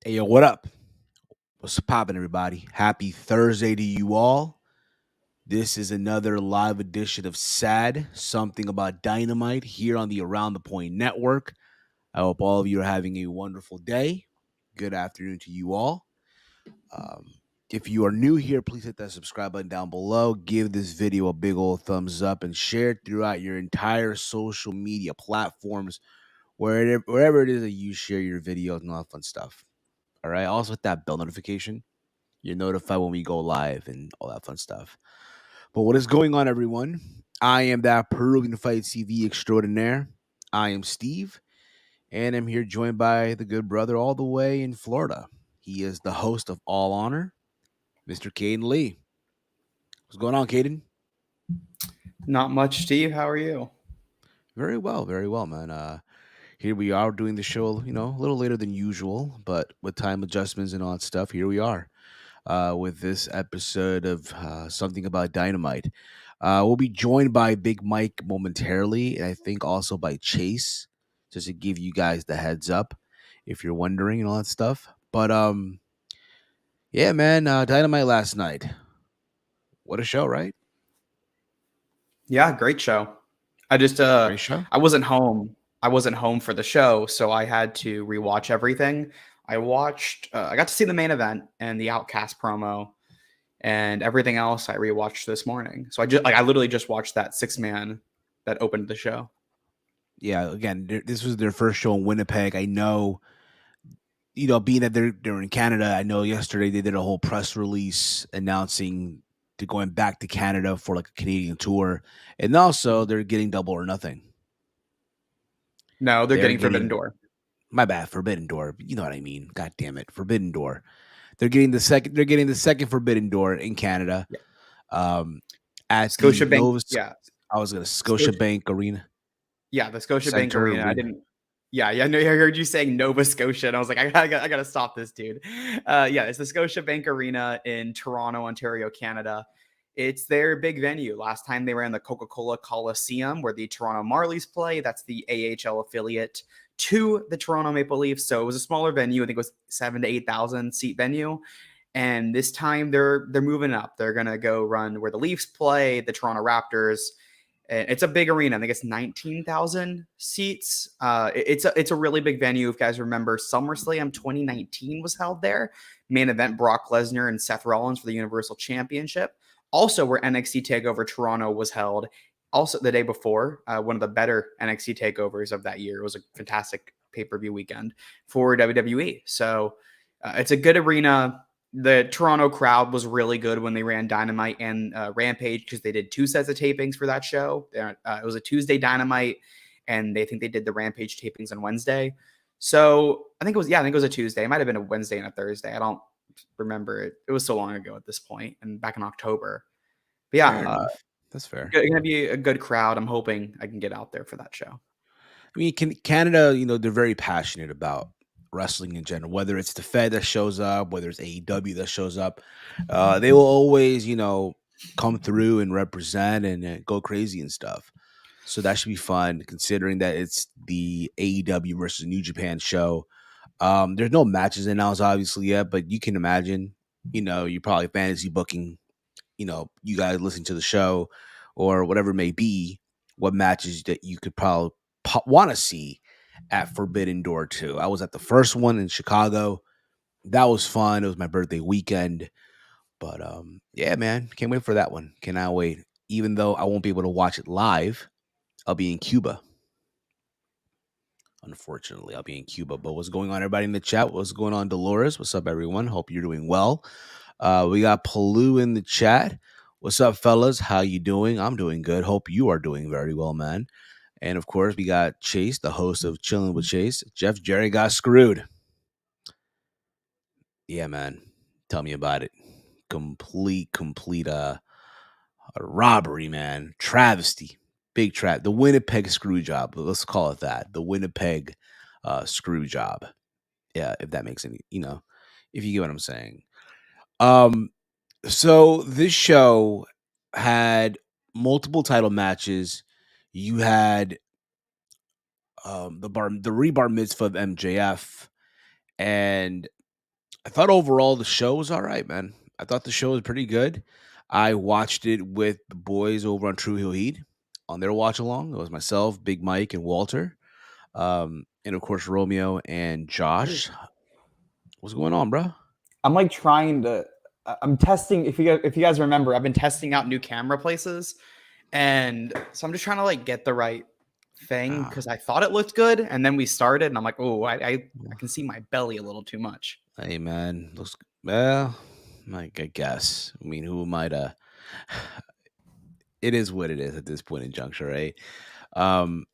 Hey, yo, what up? What's poppin', everybody? Happy Thursday to you all. This is another live edition of S.A.D, Something About Dynamite, here on the Around the Point Network. I hope all of you are having a wonderful day. Good afternoon to you all. If you are new here, please hit that subscribe button down below. Give this video a big old thumbs up and share it throughout your entire social media platforms, wherever it is that you share your videos and all that fun stuff. All right. Also, hit that bell notification. You're notified when we go live and all that fun stuff. But what is going on, everyone? I am that Peruvian Fight TV extraordinaire. I am Steve, and I'm here joined by the good brother all the way in Florida. He is the host of All Honor, Mr. Caden Lee. What's going on, Caden? Not much, Steve. How are you? Very well, man. Here we are doing the show, a little later than usual, but with time adjustments and all that stuff, here we are. With this episode of Something About Dynamite. We'll be joined by Big Mike momentarily, and I think also by Chase, just to give you guys the heads up if you're wondering and all that stuff. But yeah, man, Dynamite last night. What a show, right? Yeah, great show. I just Great show. I wasn't home. I wasn't home for the show, so I had to rewatch everything. I got to see the main event and the Outcast promo and everything else I rewatched this morning. So I literally just watched that 6-man that opened the show. Yeah, again, this was their first show in Winnipeg. I know, being that they're in Canada, I know yesterday they did a whole press release announcing to going back to Canada for like a Canadian tour, and also they're getting Double or Nothing. No, they're getting Forbidden Door. My bad, Forbidden Door. You know what I mean? God damn it, Forbidden Door. They're getting the second. They're getting the second Forbidden Door in Canada. Yeah. At the Scotiabank. Nova. Yeah. I was gonna Scotiabank Arena. Yeah, the Scotiabank Center Arena. I didn't. Yeah, I know. I heard you saying Nova Scotia, and I was like, I gotta stop this dude. Yeah, it's the Scotiabank Arena in Toronto, Ontario, Canada. It's their big venue. Last time they ran the Coca-Cola Coliseum, where the Toronto Marlies play. That's the AHL affiliate to the Toronto Maple Leafs. So it was a smaller venue. I think it was 7,000 to 8,000 seat venue. And this time they're moving up. They're gonna go run where the Leafs play, the Toronto Raptors. It's a big arena. I think it's 19,000 seats. It's a really big venue. If you guys remember, SummerSlam 2019 was held there. Main event: Brock Lesnar and Seth Rollins for the Universal Championship. Also, where NXT Takeover Toronto was held. Also, the day before, one of the better NXT takeovers of that year. It was a fantastic pay-per-view weekend for WWE. So it's a good arena. The Toronto crowd was really good when they ran Dynamite and Rampage, because they did 2 sets of tapings for that show. It was a Tuesday Dynamite, and they think they did the Rampage tapings on Wednesday. So I think it was a Tuesday. It might have been a Wednesday and a Thursday. I don't remember it. It was so long ago at this point, and back in October. But Fair yeah, enough. That's fair. it's gonna be a good crowd. I'm hoping I can get out there for that show. I mean, Canada, they're very passionate about wrestling in general. Whether it's the Fed that shows up, whether it's AEW that shows up, they will always, come through and represent and go crazy and stuff. So that should be fun, considering that it's the AEW versus New Japan show. There's no matches announced, obviously, yet, but you can imagine, you're probably fantasy booking, you guys listen to the show or whatever it may be, what matches that you could probably want to see at Forbidden Door 2. I was at the first one in Chicago. That was fun. It was my birthday weekend. But yeah, man, can't wait for that one. Cannot wait. Even though I won't be able to watch it live, I'll be in Cuba. Unfortunately, I'll be in Cuba. But what's going on, everybody in the chat? What's going on, Dolores? What's up, everyone? Hope you're doing well. We got Palu in the chat. What's up, fellas? How you doing? I'm doing good. Hope you are doing very well, man. And of course, we got Chase, the host of Chilling with Chase. Jeff Jerry got screwed. Yeah, man. Tell me about it. Complete a robbery, man. Travesty. Big trap. The Winnipeg screw job. Let's call it that. The Winnipeg screw job. Yeah, if that makes any, if you get what I'm saying. So this show had multiple title matches. You had the rebar mitzvah of MJF, and I thought overall the show was all right, man. I thought the show was pretty good. I watched it with the boys over on True Hill Heat on their watch along. It was myself, Big Mike, and Walter, and of course Romeo and Josh. What's going on, bro? I'm like trying to. I'm testing. If you guys remember, I've been testing out new camera places, and so I'm just trying to like get the right thing Ah, because I thought it looked good, and then we started, and I'm like, oh, I can see my belly a little too much. hey, man, looks well. Like I guess. I mean, who might It is what it is at this point in juncture, right? Um,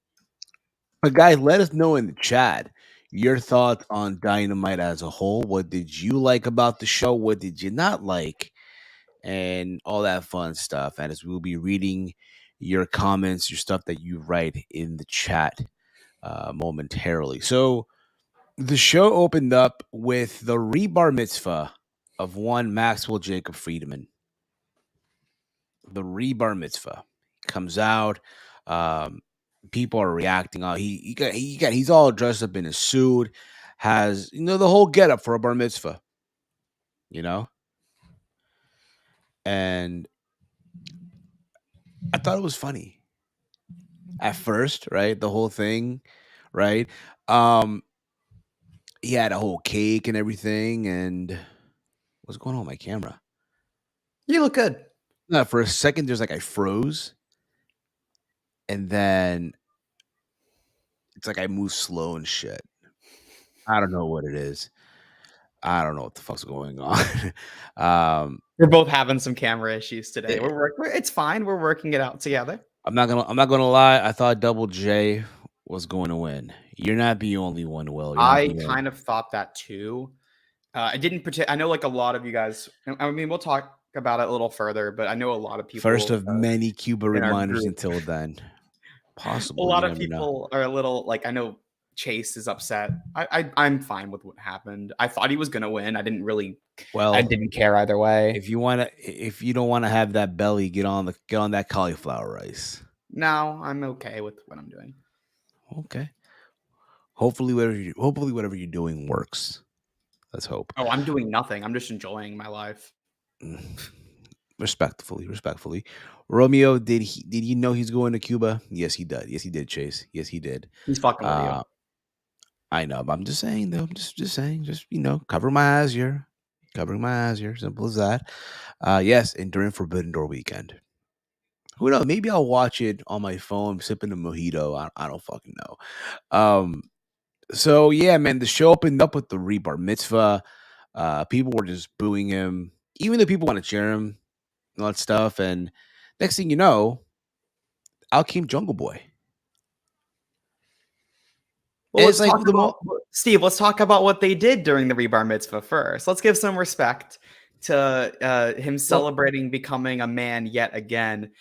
but guys, let us know in the chat your thoughts on Dynamite as a whole. What did you like about the show? What did you not like? And all that fun stuff. And as we'll be reading your comments, your stuff that you write in the chat momentarily. So the show opened up with the rebar mitzvah of one Maxwell Jacob Friedman. The rebar mitzvah comes out. Um, People are reacting. He's all dressed up in a suit, has the whole getup for a bar mitzvah, you know. And I thought it was funny at first, right? The whole thing, right? Um, he had a whole cake and everything. And what's going on with my camera? You look good. No, for a second, there's like I froze, and then it's like I move slow and shit. I don't know what it is. I don't know what the fuck's going on. um, We're both having some camera issues today. it, It's fine. We're working it out together. I'm not gonna lie. I thought Double J was going to win. You're not the only one, Will. You're not I the only. kind of thought that too. I didn't I know like a lot of you guys. I mean, we'll talk about it a little further, but I know a lot of First people of many Cuba in our reminders group. until then. A Possible. lot You of never know. people are a little like I know Chase is upset. I'm fine with what happened. I thought he was gonna win. I Well, didn't care either way. if you don't want to have that belly, get on that cauliflower rice. No, I'm okay with what I'm doing. Okay. Hopefully whatever you're doing works. Let's hope. Oh, I'm doing nothing. I'm just enjoying my life. Mm. Respectfully. Romeo, did you know he's going to Cuba? Yes, he did. Yes, he did, Chase. Yes, he did. He's fucking with you. Uh I know, but I'm just saying though. I'm just saying, cover my eyes here. Covering my eyes here. Simple as that. Yes, and during Forbidden Door weekend. Who knows? Maybe I'll watch it on my phone, sipping a mojito. I don't fucking know. So yeah, man, the show opened up with the rebar mitzvah. People were just booing him, even though people want to cheer him and all that stuff. And next thing you know, out came Jungle Boy. Well, And it's let's like talk the about Steve. Let's talk about what they did during the rebar mitzvah first. Let's give some respect to him well, celebrating becoming a man yet again.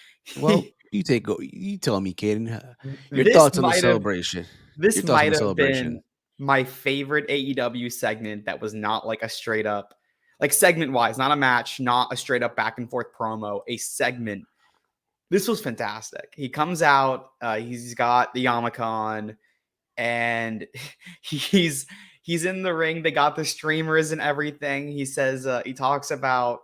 well, you tell me, Caden, your this thoughts on the might have celebration. Your this thoughts on might the have been celebration. my favorite AEW segment that was not like a straight up, like segment wise, not a match, not a straight up back and forth promo, a segment. This was fantastic. He comes out, he's got the yarmulke on, and he's in the ring. They got the streamers and everything. He says he talks about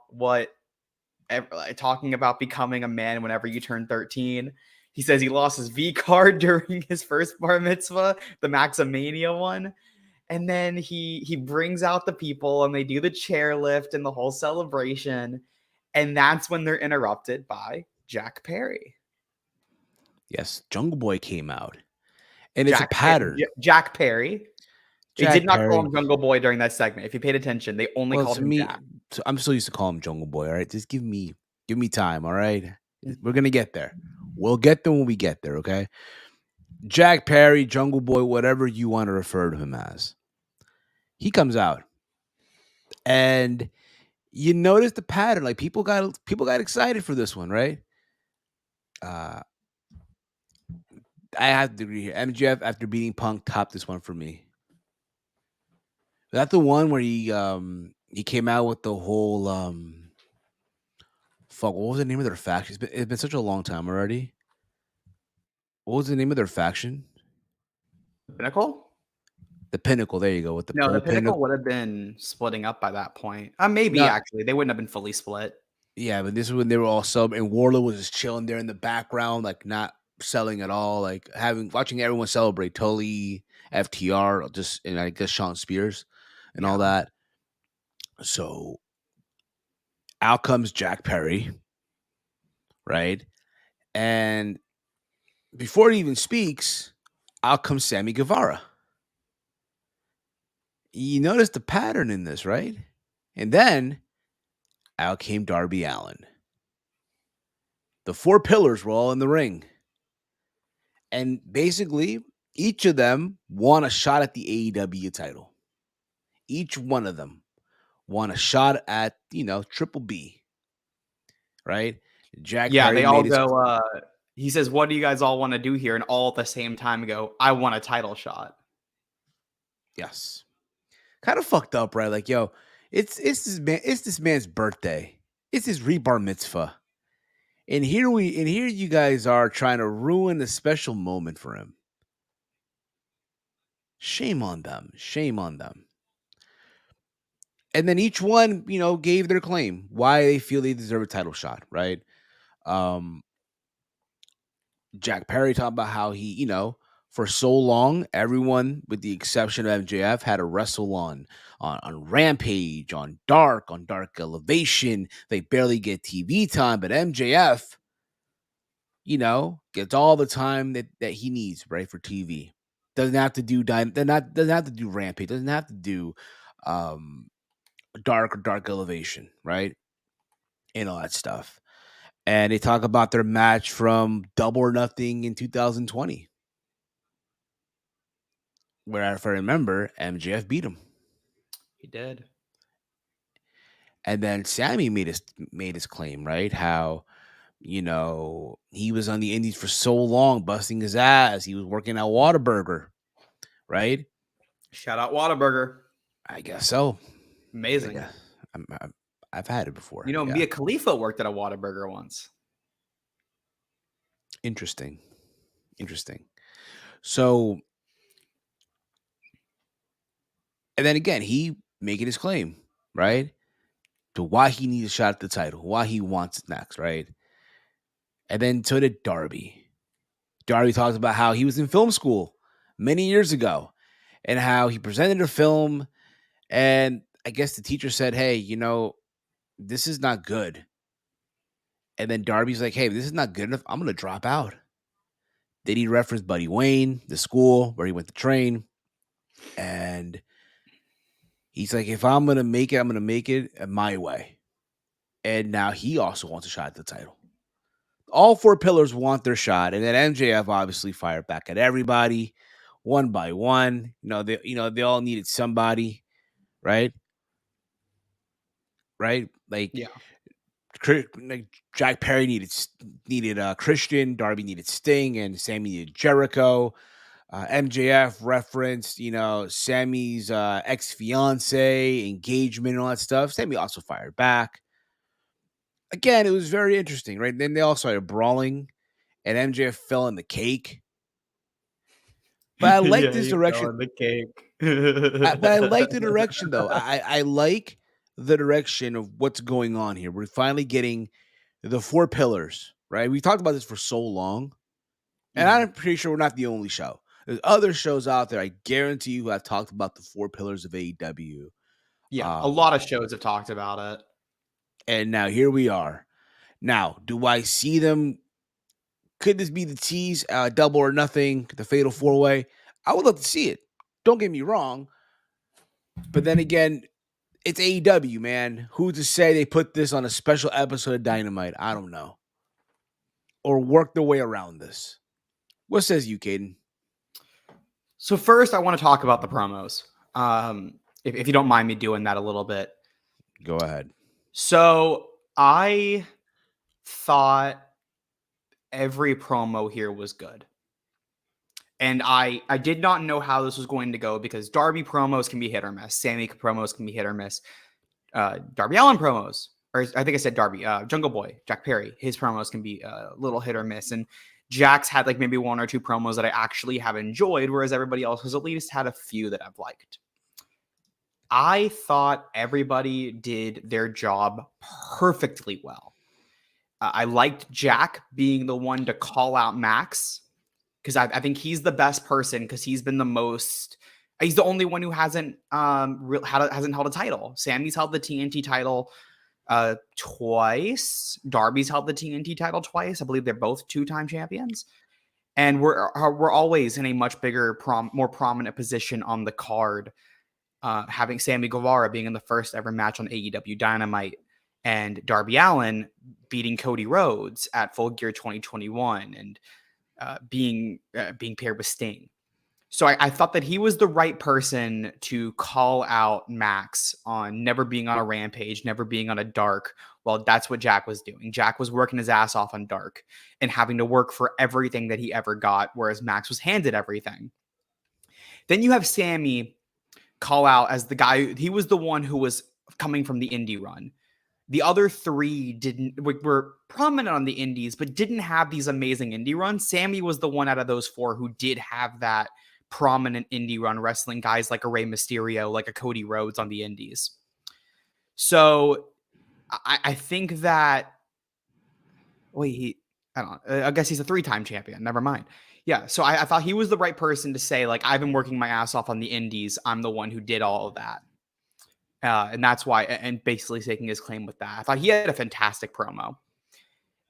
talking about becoming a man whenever you turn 13. He says he lost his V card during his first bar mitzvah, the Maximania one. And then he brings out the people and they do the chairlift and the whole celebration. And that's when they're interrupted by Jack Perry. Yes, Jungle Boy came out, and it's a pattern. Jack Perry. They did Jack not call Perry. him Jungle Boy during that segment. If you paid attention, they only Well, called to him me, Jack. I'm still used to call him Jungle Boy. All right, just give me time. All right, we're gonna get there. We'll get there when we get there. Okay, Jack Perry, Jungle Boy, whatever you want to refer to him as. He comes out, and you notice the pattern. Like people got excited for this one, right? Uh, I have to agree here. MGF after beating Punk topped this one for me. Is that the one where he came out with the whole fuck, what was the name of their faction? It's been such a long time already. What was the name of their faction? Pinnacle? The Pinnacle. There you go with the No, the pole Pinnacle Pinnacle. would have been splitting up by that point. Maybe No, actually, they wouldn't have been fully split. yeah, but this is when they were all sub, and Warlow was just chilling there in the background, like not selling at all, like watching everyone celebrate. Tully, FTR, just and I guess Sean Spears, and all Yeah. that. So out comes Jack Perry, right? And before he even speaks, out comes Sammy Guevara. You notice the pattern in this, right? And then out came Darby Allin. The four pillars were all in the ring. And basically, each of them won a shot at the AEW title. Each one of them won a shot at, Triple B, right? Jack Yeah, Perry they all made his. go, he says, "What do you guys all want to do here?" And all at the same time go, "I want a title shot." Yes. Kind of fucked up, right? Like, yo, it's this man's birthday. It's his rebar mitzvah. And here you guys are trying to ruin a special moment for him. Shame on them. Shame on them. And then each one, gave their claim why they feel they deserve a title shot, right? Um, Jack Perry talked about how he, for so long, everyone with the exception of MJF had to wrestle on Rampage, on Dark Elevation. They barely get TV time, but MJF, gets all the time that he needs, right, for TV. Doesn't have to do doesn't have to do Rampage, doesn't have to do um Dark Elevation, right? And all that stuff. And they talk about their match from Double or Nothing in 2020, where if I remember, MJF beat him. He did. And then Sammy made his claim, right? How he was on the Indies for so long, busting his ass. He was working at Whataburger, right? Shout out Whataburger. I guess so. I Amazing. guess I've had it before. You know, Yeah, Mia Khalifa worked at a Whataburger once. interesting. So, and then again, he making his claim, right? To why he needs a shot at the title, why he wants it next, right? And then so did Darby. Darby talks about how he was in film school many years ago and how he presented a film. And I guess the teacher said, hey, this is not good. And then Darby's like, hey, this is not good enough. I'm going to drop out. Then he referenced Buddy Wayne, the school where he went to train. And he's like, if I'm going to make it, I'm going to make it my way. And now he also wants a shot at the title. All four pillars want their shot. And then MJF obviously fired back at everybody one by one. They all needed somebody, right? Right? Like, Yeah. Jack Perry needed Christian, Darby needed Sting, and Sammy needed Jericho. MJF referenced, Sammy's ex fiance engagement and all that stuff. Sammy also fired back. Again, it was very interesting, right? Then they all started brawling, and MJF fell in the cake. But I like Yeah, this he fell direction. in the cake. But I like the direction, though. I like the direction of what's going on here. We're finally getting the four pillars, right? We talked about this for so long, and I'm pretty sure we're not the only show. There's other shows out there, I guarantee you, who have talked about the four pillars of AEW. Yeah, a lot of shows have talked about it. And now here we are. Now, do I see them? Could this be the tease? Double or Nothing, the Fatal Four Way? I would love to see it. Don't get me wrong. But then again, it's AEW, man. Who's to say they put this on a special episode of Dynamite? I don't know. Or work their way around this. What says you, Caden? So first, I want to talk about the promos. If you don't mind me doing that a little bit. Go ahead. So I thought every promo here was good. And I did not know how this was going to go because Darby promos can be hit or miss. Sammy promos can be hit or miss. Darby Allin promos, or I think I said Darby, Jungle Boy, Jack Perry, his promos can be a little hit or miss. And Jack's had like maybe one or two promos that I actually have enjoyed, whereas everybody else has at least had a few that I've liked. I thought everybody did their job perfectly well. I liked Jack being the one to call out Max because I think he's the best person because he's been the most. He's the only one who hasn't hasn't held a title. Sammy's held the TNT title twice. Darby's held the TNT title twice. I believe they're both 2-time champions. And we're always in a much bigger, more prominent position on the card. Having Sammy Guevara being in the first ever match on AEW Dynamite, and Darby Allin beating Cody Rhodes at Full Gear 2021, and being paired with Sting. So I thought that he was the right person to call out Max on never being on a rampage, never being on a dark. Well, that's what Jack was doing. Jack was working his ass off on dark and having to work for everything that he ever got, whereas Max was handed everything. Then you have Sammy call out as the guy. He was the one who was coming from the indie run. The other three were prominent on the indies, but didn't have these amazing indie runs. Sammy was the one out of those four who did have that prominent indie run, wrestling guys like a Rey Mysterio, like a Cody Rhodes on the indies. So I think that I guess he's a 3-time champion. Never mind. Yeah, so I thought he was the right person to say, like, I've been working my ass off on the indies. I'm the one who did all of that. And that's why, and basically taking his claim with that. I thought he had a fantastic promo.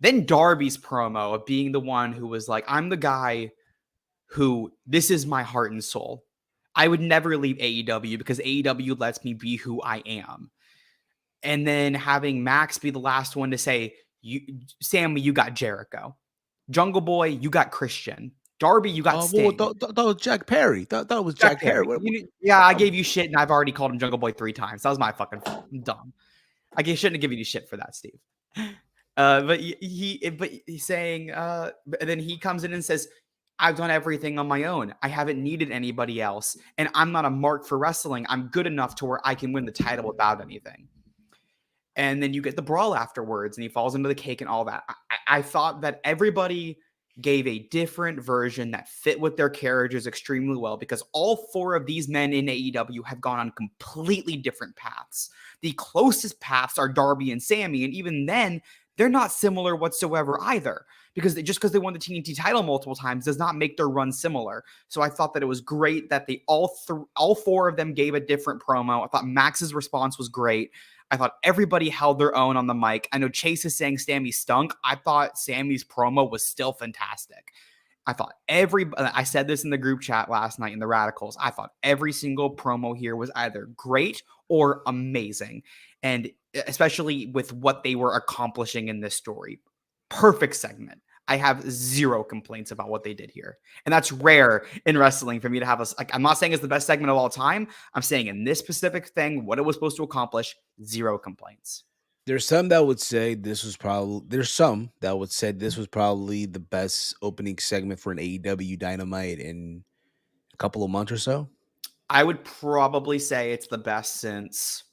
Then Darby's promo of being the one who was like, I'm the guy who, this is my heart and soul. I would never leave AEW because AEW lets me be who I am. And then having Max be the last one to say, Sammy, you got Jericho. Jungle Boy, you got Christian. Darby, you got Sting. That was Jack Perry. That was Jack Perry. I gave you shit, and I've already called him Jungle Boy 3 times. That was my fucking fault. I'm dumb. Shouldn't have given you shit for that, Steve. But he's saying, then he comes in and says, I've done everything on my own. I haven't needed anybody else. And I'm not a mark for wrestling. I'm good enough to where I can win the title without anything. And then you get the brawl afterwards, and he falls into the cake and all that. I thought that everybody gave a different version that fit with their characters extremely well, because all 4 of these men in AEW have gone on completely different paths. The closest paths are Darby and Sammy, and even then, they're not similar whatsoever either, because just because they won the TNT title multiple times does not make their run similar. So I thought that it was great that they all 4 of them gave a different promo. I thought Max's response was great. I thought everybody held their own on the mic. I know Chase is saying Sammy stunk. I thought Sammy's promo was still fantastic. I thought I said this in the group chat last night in the Radicals. I thought every single promo here was either great or amazing. And especially with what they were accomplishing in this story. Perfect segment. I have 0 complaints about what they did here. And that's rare in wrestling for me to have I'm not saying it's the best segment of all time. I'm saying in this specific thing, what it was supposed to accomplish, 0 complaints. There's some that would say this was probably the best opening segment for an AEW Dynamite in a couple of months or so. I would probably say it's the best since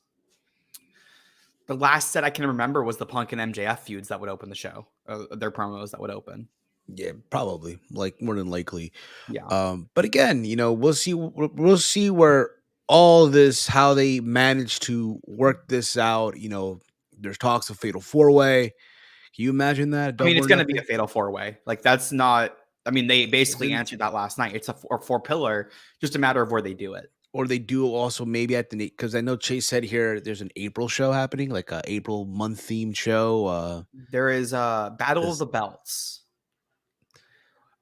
the last set I can remember was the Punk and MJF feuds that would open the show. Their promos that would open. Yeah, probably, like, more than likely. Yeah. But again, we'll see where all this, how they manage to work this out. There's talks of Fatal 4-Way. Can you imagine that? I mean, it's Double or going to be a nothing? Fatal 4-Way. Like, that's not. I mean, they basically Isn't- answered that last night. It's a 4-pillar, just a matter of where they do it. Or they do also maybe at the, because I know Chase said here there's an April show happening, like a April month themed show. There is a Battle of the Belts.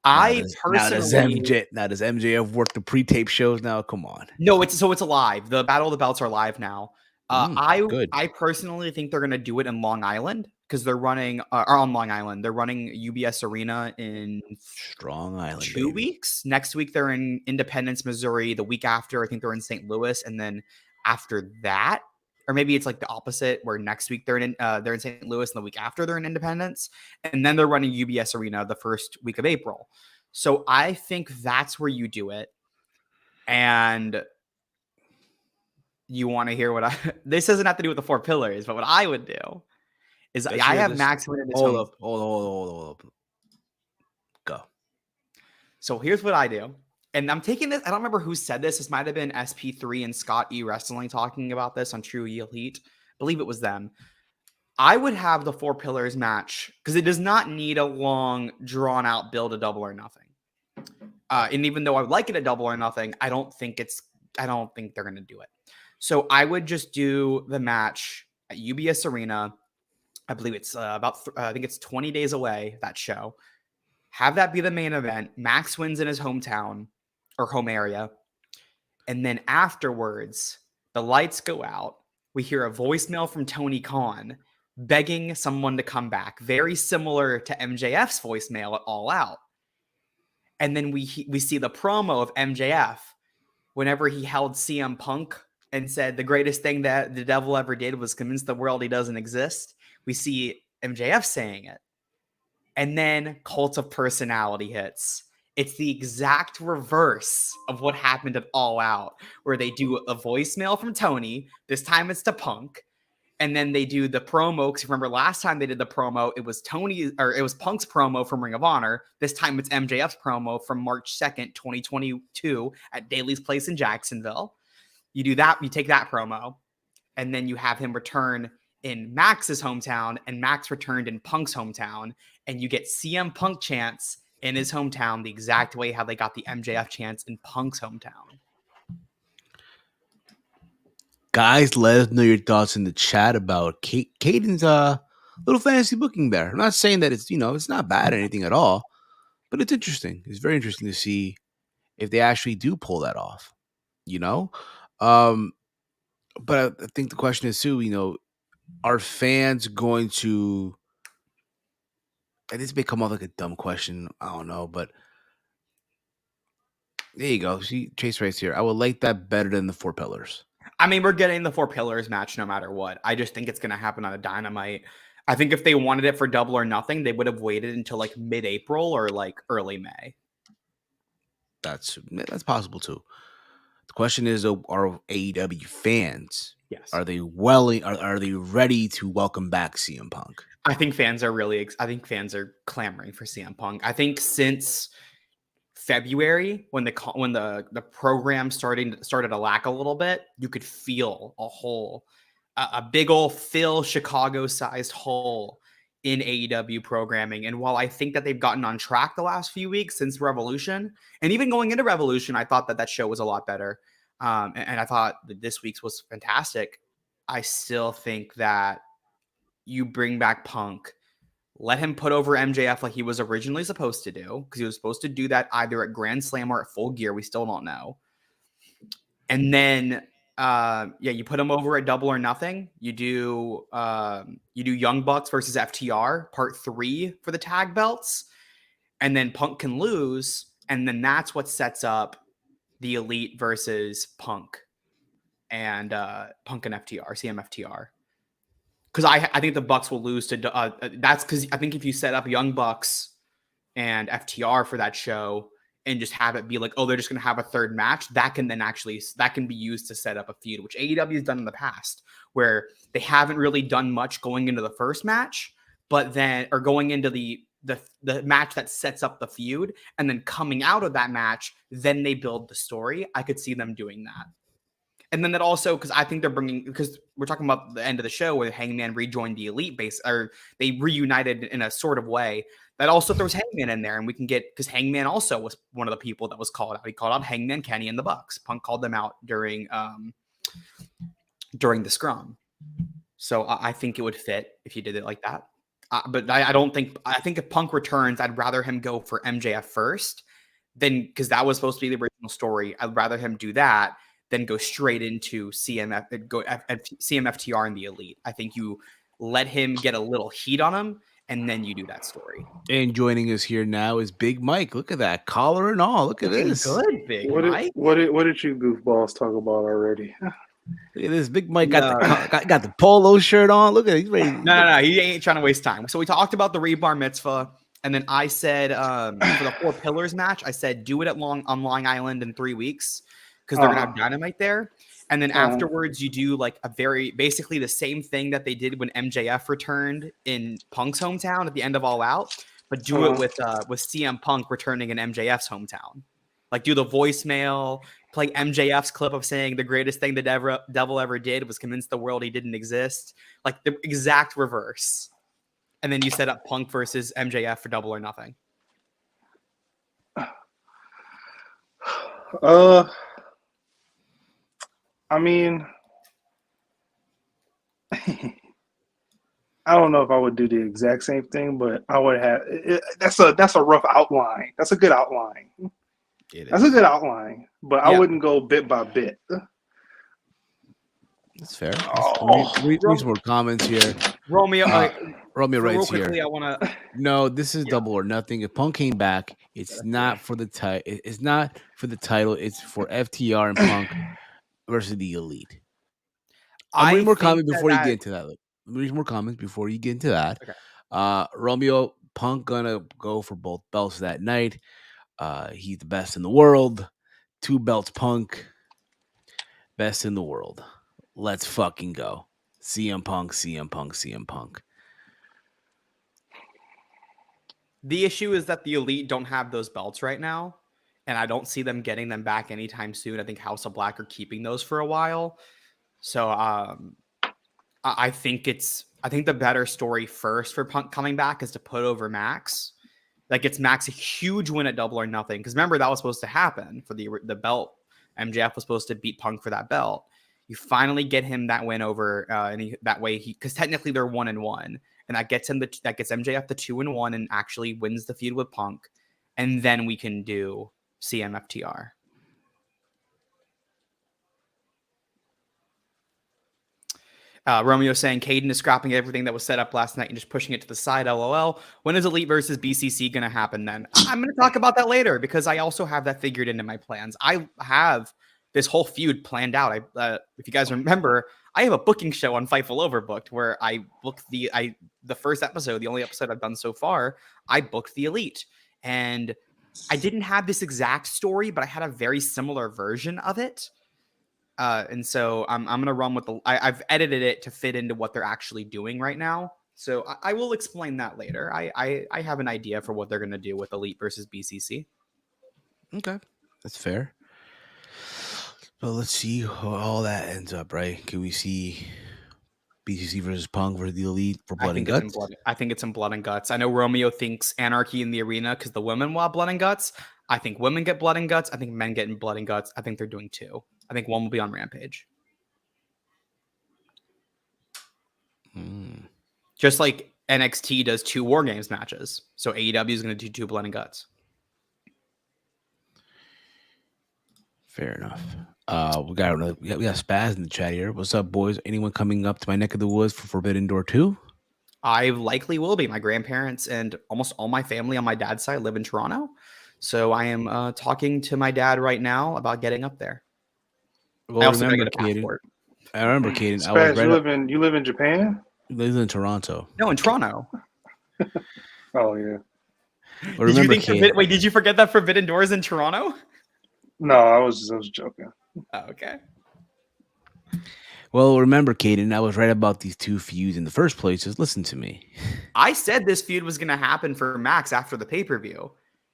Now does MJF work the pre-tape shows now? Come on. No, it's live. The Battle of the Belts are live now. Good. I personally think they're going to do it in Long Island because they're running or on Long Island. They're running UBS Arena in Strong Island 2 weeks. Next week they're in Independence, Missouri. The week after, I think they're in St. Louis, and then after that, or maybe it's like the opposite, where next week they're in St. Louis, and the week after they're in Independence, and then they're running UBS Arena the first week of April. So I think that's where you do it, and you want to hear what this doesn't have to do with the 4 pillars, but what I would do is I have Max win this. Hold up. Go. So here's what I do. And I'm taking this. I don't remember who said this. This might have been SP3 and Scott E Wrestling talking about this on True Elite. I believe it was them. I would have the 4 pillars match because it does not need a long, drawn out build to Double or Nothing. And even though I would like it at Double or Nothing, I don't think they're going to do it. So I would just do the match at UBS Arena. I believe it's I think it's 20 days away, that show. Have that be the main event. Max wins in his hometown or home area. And then afterwards, the lights go out. We hear a voicemail from Tony Khan begging someone to come back, very similar to MJF's voicemail at All Out. And then we see the promo of MJF whenever he held CM Punk and said the greatest thing that the devil ever did was convince the world he doesn't exist. We see MJF saying it. And then Cult of Personality hits. It's the exact reverse of what happened at All Out, where they do a voicemail from Tony. This time it's to Punk. And then they do the promo. Because remember, last time they did the promo, it was Punk's promo from Ring of Honor. This time it's MJF's promo from March 2nd, 2022 at Daly's Place in Jacksonville. You do that, you take that promo, and then you have him return in Max's hometown, and Max returned in Punk's hometown, and you get CM Punk chants in his hometown the exact way how they got the MJF chants in Punk's hometown. Guys, let us know your thoughts in the chat about Caden's little fantasy booking there. I'm not saying that it's not bad or anything at all, but it's interesting. It's very interesting to see if they actually do pull that off. But I think the question is too, are fans going to, and this may come off like a dumb question, I don't know, but there you go. See, Chase writes here, I would like that better than the 4 pillars. I mean, we're getting the 4 pillars match no matter what. I just think it's going to happen on a Dynamite. I think if they wanted it for Double or Nothing, they would have waited until like mid-April or like early May. That's possible too. The question is, are AEW fans? Yes. Are they Are they ready to welcome back CM Punk? I think fans are clamoring for CM Punk. I think since February, when the program started to lack a little bit, you could feel a big old Chicago-sized hole in AEW programming. And while I think that they've gotten on track the last few weeks since Revolution, and even going into Revolution, I thought that show was a lot better. And I thought that this week's was fantastic. I still think that you bring back Punk, let him put over MJF like he was originally supposed to do, because he was supposed to do that either at Grand Slam or at Full Gear. We still don't know. And then, you put him over at Double or Nothing. You do Young Bucks versus FTR Part 3 for the tag belts, and then Punk can lose, and then that's what sets up the Elite versus Punk and Punk and FTR, CMFTR. Because I think the Bucks will lose to that's because I think if you set up Young Bucks and FTR for that show and just have it be like, oh, they're just going to have a third match, that can be used to set up a feud, which AEW has done in the past, where they haven't really done much going into the first match, but then or going into the match that sets up the feud, and then coming out of that match, then they build the story. I could see them doing that. And then that also, because I think because we're talking about the end of the show where Hangman rejoined the Elite base, or they reunited in a sort of way, that also throws Hangman in there. And we can because Hangman also was one of the people that was called out. He called out Hangman, Kenny, and the Bucks. Punk called them out during the scrum. So I think it would fit if you did it like that. But I think if Punk returns, I'd rather him go for MJF first, because that was supposed to be the original story. I'd rather him do that then go straight into CMFTR and the Elite. I think you let him get a little heat on him, and then you do that story. And joining us here now is Big Mike. Look at that collar and all. Look at this. Good, Big Mike. What did you goofballs talk about already? Look at this. Big Mike got the polo shirt on. Look at it. He's ready. No. He ain't trying to waste time. So we talked about the Rebar Mitzvah, and then I said for the 4 pillars match, I said do it on Long Island in 3 weeks, because they're going to have Dynamite there. And then afterwards, you do like basically the same thing that they did when MJF returned in Punk's hometown at the end of All Out. but do it with CM Punk returning in MJF's hometown. Like do the voicemail, play MJF's clip of saying the greatest thing the devil ever did was convince the world he didn't exist. Like the exact reverse. And then you set up Punk versus MJF for Double or Nothing. I mean, I don't know if I would do the exact same thing, but I would have. That's a rough outline. That's a good outline. That's a good outline, but I wouldn't go bit by bit. That's fair. Read some more comments here. Romeo writes quickly, here. I want to. No, this is Double or Nothing. If Punk came back, it's not for the title. It's not for the title. It's for FTR and Punk versus the Elite. I'm reading more comments before you get into that. Read more comments before you get into that. Okay. Romeo, Punk gonna go for both belts that night. He's the best in the world. 2 belts, Punk. Best in the world. Let's fucking go. CM Punk, CM Punk, CM Punk. The issue is that the Elite don't have those belts right now, and I don't see them getting them back anytime soon. I think House of Black are keeping those for a while. So I think the better story first for Punk coming back is to put over Max. That gets Max a huge win at Double or Nothing. Because remember, that was supposed to happen for the belt. MJF was supposed to beat Punk for that belt. You finally get him that win over, and that way because technically they're 1-1, and that gets MJF the 2-1 and actually wins the feud with Punk, and then we can do CMFTR. Romeo saying Caden is scrapping everything that was set up last night and just pushing it to the side. LOL. When is Elite versus BCC going to happen then? I'm going to talk about that later because I also have that figured into my plans. I have this whole feud planned out. If you guys remember, I have a booking show on Fightful Overbooked where I booked the first episode, the only episode I've done so far. I booked the Elite, and I didn't have this exact story, but I had a very similar version of it. And so I'm going to run with I've edited it to fit into what they're actually doing right now. So I will explain that later. I have an idea for what they're going to do with Elite versus BCC. Okay. That's fair. But let's see how all that ends up, right? Can we see BCC versus Punk versus the Elite for Blood and Guts? I think it's in Blood and Guts. I know Romeo thinks Anarchy in the Arena because the women want Blood and Guts. I think women get Blood and Guts. I think men get in Blood and Guts. I think they're doing 2. I think one will be on Rampage. Just like NXT does 2 War Games matches. So AEW is going to do 2 Blood and Guts. Fair enough. We got Spaz in the chat here. What's up, boys? Anyone coming up to my neck of the woods for Forbidden Door 2? I likely will be. My grandparents and almost all my family on my dad's side live in Toronto. So I am talking to my dad right now about getting up there. Well, I also remember, get a passport. I remember, Caden. Spaz, you live in Japan? He lives in Toronto. No, in Toronto. Oh, yeah. But remember, wait, did you forget that Forbidden Door is in Toronto? No, I was joking. Oh, okay. Well, remember, Caden, I was right about these 2 feuds in the first place. Just listen to me. I said this feud was going to happen for Max after the pay-per-view.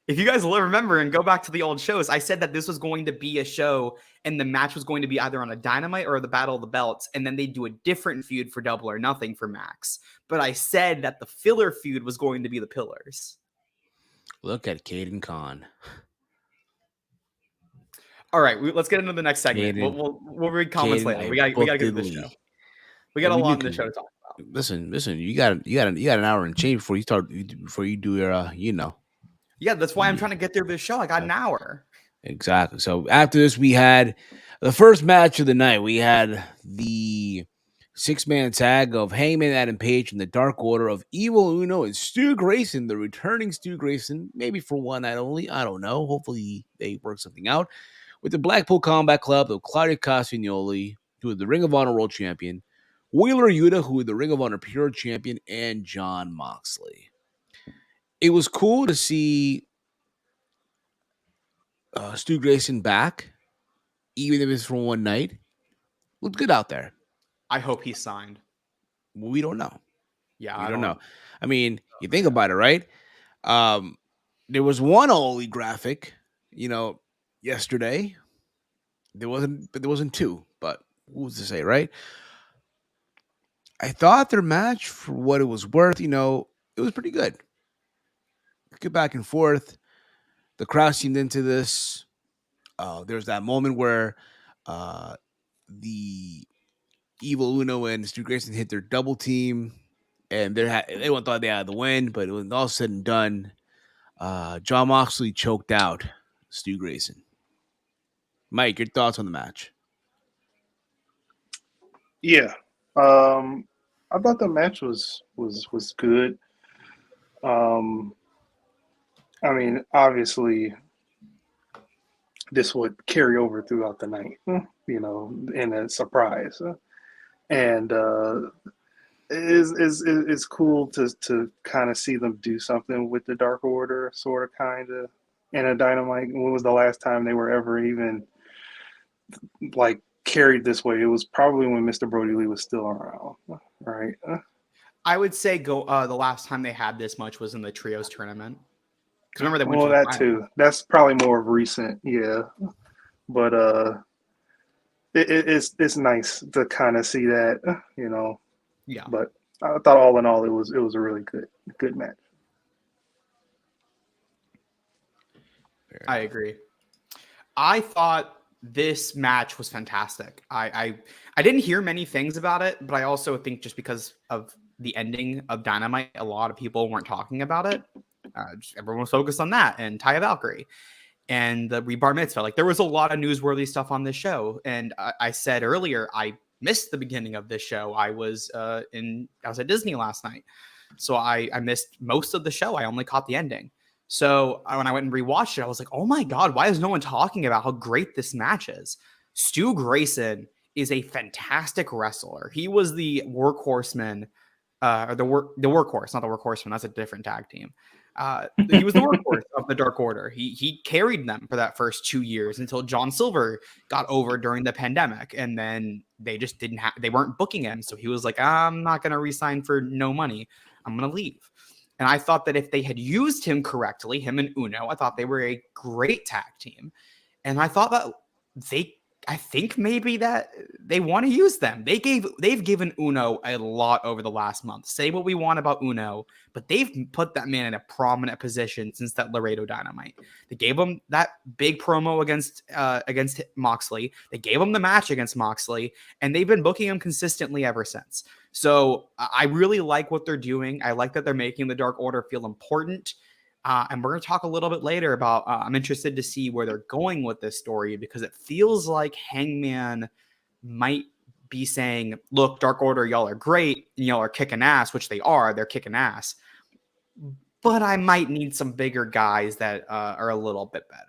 If you guys will remember and go back to the old shows, I said that this was going to be a show and the match was going to be either on a Dynamite or the Battle of the Belts, and then they'd do a different feud for Double or Nothing for Max. But I said that the filler feud was going to be the Pillars. Look at Caden Khan. All right, let's get into the next segment. We'll read comments later. We got to get to the show. We got a lot in the show to talk about. Listen. You got an hour and change before you do your Yeah, that's why I'm trying to get through this show. I got an hour. Exactly. So after this, we had the first match of the night. We had the 6-man tag of Hangman Adam Page and the Dark Order of Evil Uno and Stu Grayson, the returning Stu Grayson, maybe for one night only. I don't know. Hopefully they work something out. With the Blackpool Combat Club of Claudio Castagnoli, who is the Ring of Honor World Champion, Wheeler Yuta, who is the Ring of Honor Pure Champion, and Jon Moxley. It was cool to see Stu Grayson back, even if it's for one night. Looked good out there. I hope he signed. Well, we don't know. Yeah, I don't know. I mean, you think about it, right? There was one only graphic, yesterday. But there wasn't two. But who's to say, right? I thought their match, for what it was worth, it was pretty good. Good back and forth. The crowd seemed into this. There's that moment where the Evil Uno and Stu Grayson hit their double team, and everyone thought they had the win, but when all said and done, John Moxley choked out Stu Grayson. Mike, your thoughts on the match? Yeah, I thought the match was good. I mean, obviously, this would carry over throughout the night, in a surprise, and it's cool to kind of see them do something with the Dark Order, sort of, kind of, in a Dynamite. When was the last time they were ever even like carried this way? It was probably when Mr. Brody Lee was still around, right? I would say the last time they had this much was in the trios tournament. Because remember they went Well, to the that final. too. That's probably more recent, yeah. But it's nice to kind of see that, Yeah. But I thought all in all, it was a really good match. I agree. I thought this match was fantastic. I didn't hear many things about it, but I also think just because of the ending of Dynamite, a lot of people weren't talking about it. Everyone was focused on that and Taya Valkyrie and the Rebar Mitzvah. Like, there was a lot of newsworthy stuff on this show. And I said earlier, I missed the beginning of this show. I was at Disney last night. So I missed most of the show. I only caught the ending. So when I went and rewatched it, I was like, oh my God, why is no one talking about how great this match is? Stu Grayson is a fantastic wrestler. He was the workhorseman, or the workhorse, not the workhorseman. That's a different tag team. He was the workhorse of the Dark Order. He carried them for that first 2 years until John Silver got over during the pandemic, and then they just they weren't booking him. So he was like, I'm not going to resign for no money. I'm going to leave. And I thought that if they had used him correctly, him and Uno, I thought they were a great tag team. And I thought that I think maybe that they want to use them. They've given Uno a lot over the last month. Say what we want about Uno, but they've put that man in a prominent position since that Laredo Dynamite. They gave him that big promo against Moxley. They gave him the match against Moxley, and they've been booking him consistently ever since. So I really like what they're doing. I like that they're making the Dark Order feel important. And we're going to talk a little bit later about, I'm interested to see where they're going with this story, because it feels like Hangman might be saying, look, Dark Order, y'all are great. Y'all are kicking ass, which they are. They're kicking ass. But I might need some bigger guys that are a little bit better.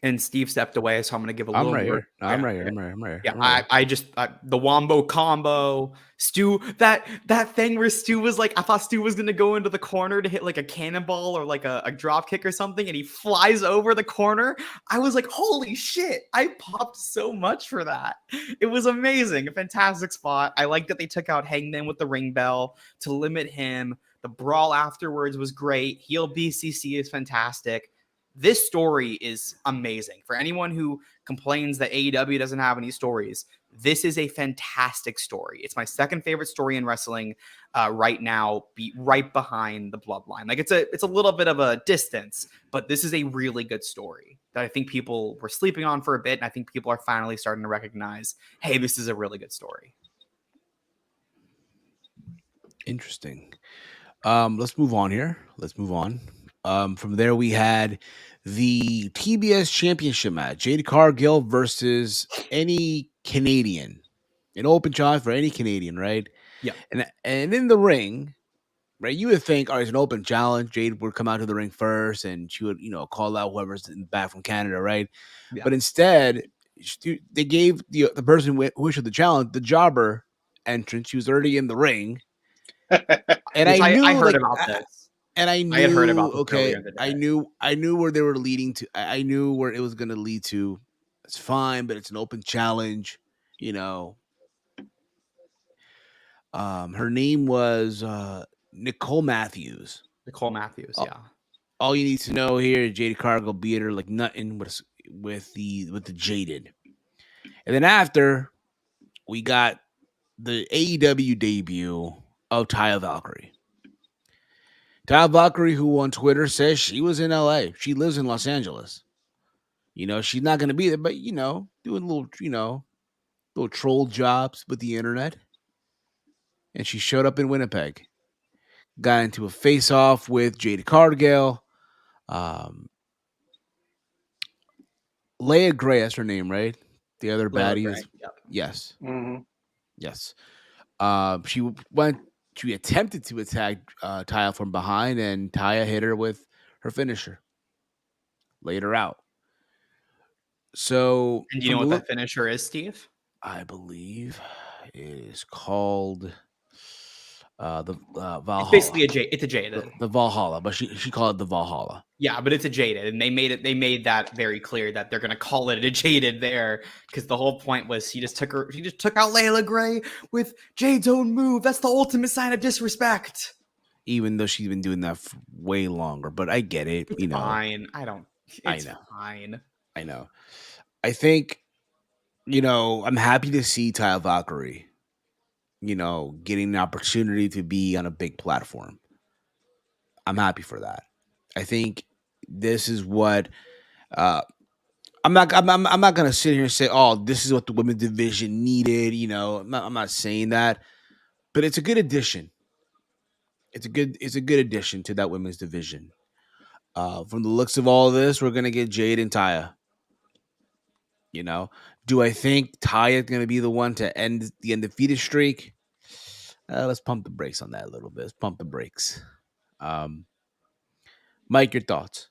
And Steve stepped away, so I'm going to give a little more. I'm right here. Yeah, I just the Wombo combo, Stu, that thing where Stu was like, I thought Stu was gonna go into the corner to hit like a cannonball or like a drop kick or something, and he flies over the corner. I was like, holy shit! I popped so much for that. It was amazing, a fantastic spot. I like that they took out Hangman with the ring bell to limit him. The brawl afterwards was great. Heel BCC is fantastic. This story is amazing. For anyone who complains that AEW doesn't have any stories, this is a fantastic story. It's my second favorite story in wrestling right now, right behind the Bloodline. Like, it's a little bit of a distance, but this is a really good story that I think people were sleeping on for a bit, and I think people are finally starting to recognize, hey, this is a really good story. Interesting. Let's move on here. From there, we had the TBS Championship match: Jade Cargill versus any Canadian, an open challenge for any Canadian, right? Yeah. And in the ring, right, you would think, all right, it's an open challenge. Jade would come out to the ring first, and she would, call out whoever's in the back from Canada, right? Yeah. But instead, they gave the person who issued the challenge the jobber entrance. She was already in the ring. And Which I knew, I heard about this. And I knew, I had heard about this okay, earlier in the day. I knew where they were leading to. I knew where it was going to lead to. It's fine, but it's an open challenge, Her name was Nicole Matthews. Nicole Matthews, All, yeah. all you need to know here is Jade Cargill beat her like nothing with the Jaded. And then after, we got the AEW debut of Taya Valkyrie. Taya Valkyrie, who on Twitter says she was in LA. She lives in Los Angeles. She's not going to be there, but, doing little troll jobs with the internet. And she showed up in Winnipeg. Got into a face off with Jade Cargill. Um, Leia Gray, that's her name, right? The other Layla baddie Gray. is. Yep. Yes. Mm-hmm. Yes. She attempted to attack Taya from behind, and Taya hit her with her finisher. Laid her out. So, And do you from know the what look, that finisher is, Steve? I believe it is called the It's Valhalla. basically it's a jaded. The Valhalla, but she called it the Valhalla. Yeah, but it's a jaded, and they made that very clear that they're gonna call it a jaded there, because the whole point was she just took out Layla Gray with Jade's own move. That's the ultimate sign of disrespect. Even though she's been doing that for way longer, but I get it. It's fine. It's know. fine. I know. I think I'm happy to see Taya Valkyrie. Getting an opportunity to be on a big platform. I'm happy for that. I think this is what I'm not gonna sit here and say, oh, this is what the women's division needed. I'm not saying that, but it's a good addition. It's a good addition to that women's division. From the looks of all this, we're gonna get Jade and Taya. Do I think Taya is gonna be the one to end the undefeated streak? Let's pump the brakes on that a little bit. Let's pump the brakes. Mike, your thoughts?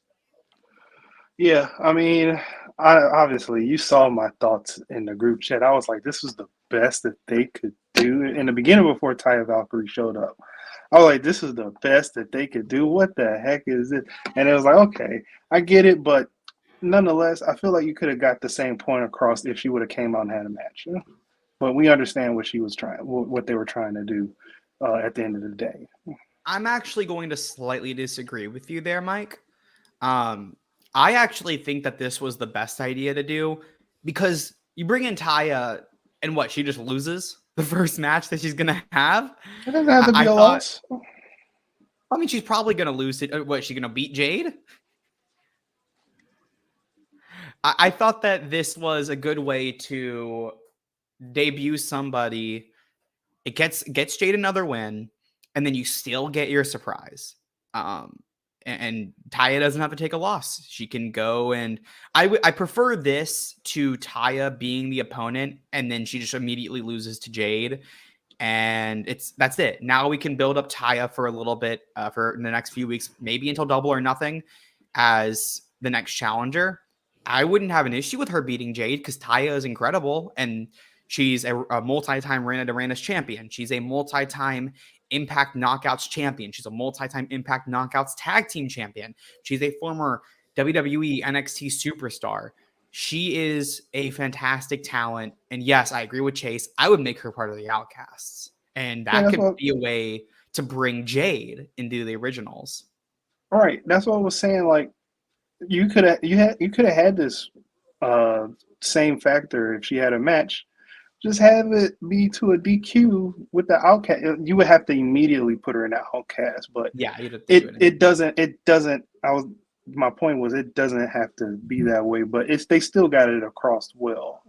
Yeah, I mean, obviously you saw my thoughts in the group chat. I was like, this was the best that they could do in the beginning before Taya Valkyrie showed up. I was like, this is the best that they could do. What the heck is it? And it was like, okay, I get it, but nonetheless, I feel like you could have got the same point across if she would have came out and had a match. But we understand what they were trying to do at the end of the day. I'm actually going to slightly disagree with you there, Mike. I actually think that this was the best idea to do, because you bring in Taya and what, she just loses the first match that she's gonna have. It doesn't have to be a loss. I mean, she's probably gonna lose it. What, is she gonna beat Jade? I thought that this was a good way to debut somebody. It gets Jade another win, and then you still get your surprise. And Taya doesn't have to take a loss. She can go, and I prefer this to Taya being the opponent, and then she just immediately loses to Jade, and that's it. Now we can build up Taya for a little bit for the next few weeks, maybe until Double or Nothing as the next challenger. I wouldn't have an issue with her beating Jade, because Taya is incredible, and she's a multi-time Reina de Reinas champion. She's a multi-time Impact Knockouts champion. She's a multi-time Impact Knockouts tag team champion. She's a former WWE NXT superstar. She is a fantastic talent. And yes, I agree with Chase. I would make her part of the Outcasts. And that could be a way to bring Jade into the originals. All right. That's what I was saying. Like, you could have had this same factor if she had a match. Just have it be to a DQ with the Outcast. You would have to immediately put her in the Outcast, but yeah, it doesn't. My point was, it doesn't have to be that way, but they still got it across well,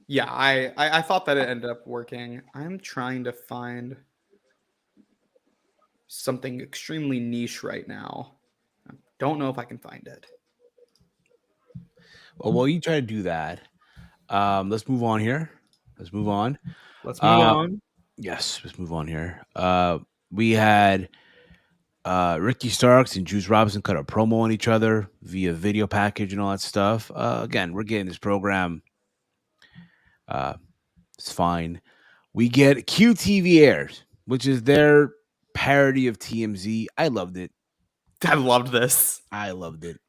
Yeah, I thought that it ended up working. I'm trying to find something extremely niche right now. I don't know if I can find it. Well, while you try to do that, let's move on here. Let's move on. Yes, let's move on here. We had Ricky Starks and Juice Robinson cut a promo on each other via video package and all that stuff. Again, we're getting this program. It's fine. We get QTV airs, which is their parody of TMZ. I loved it. I loved this. I loved it.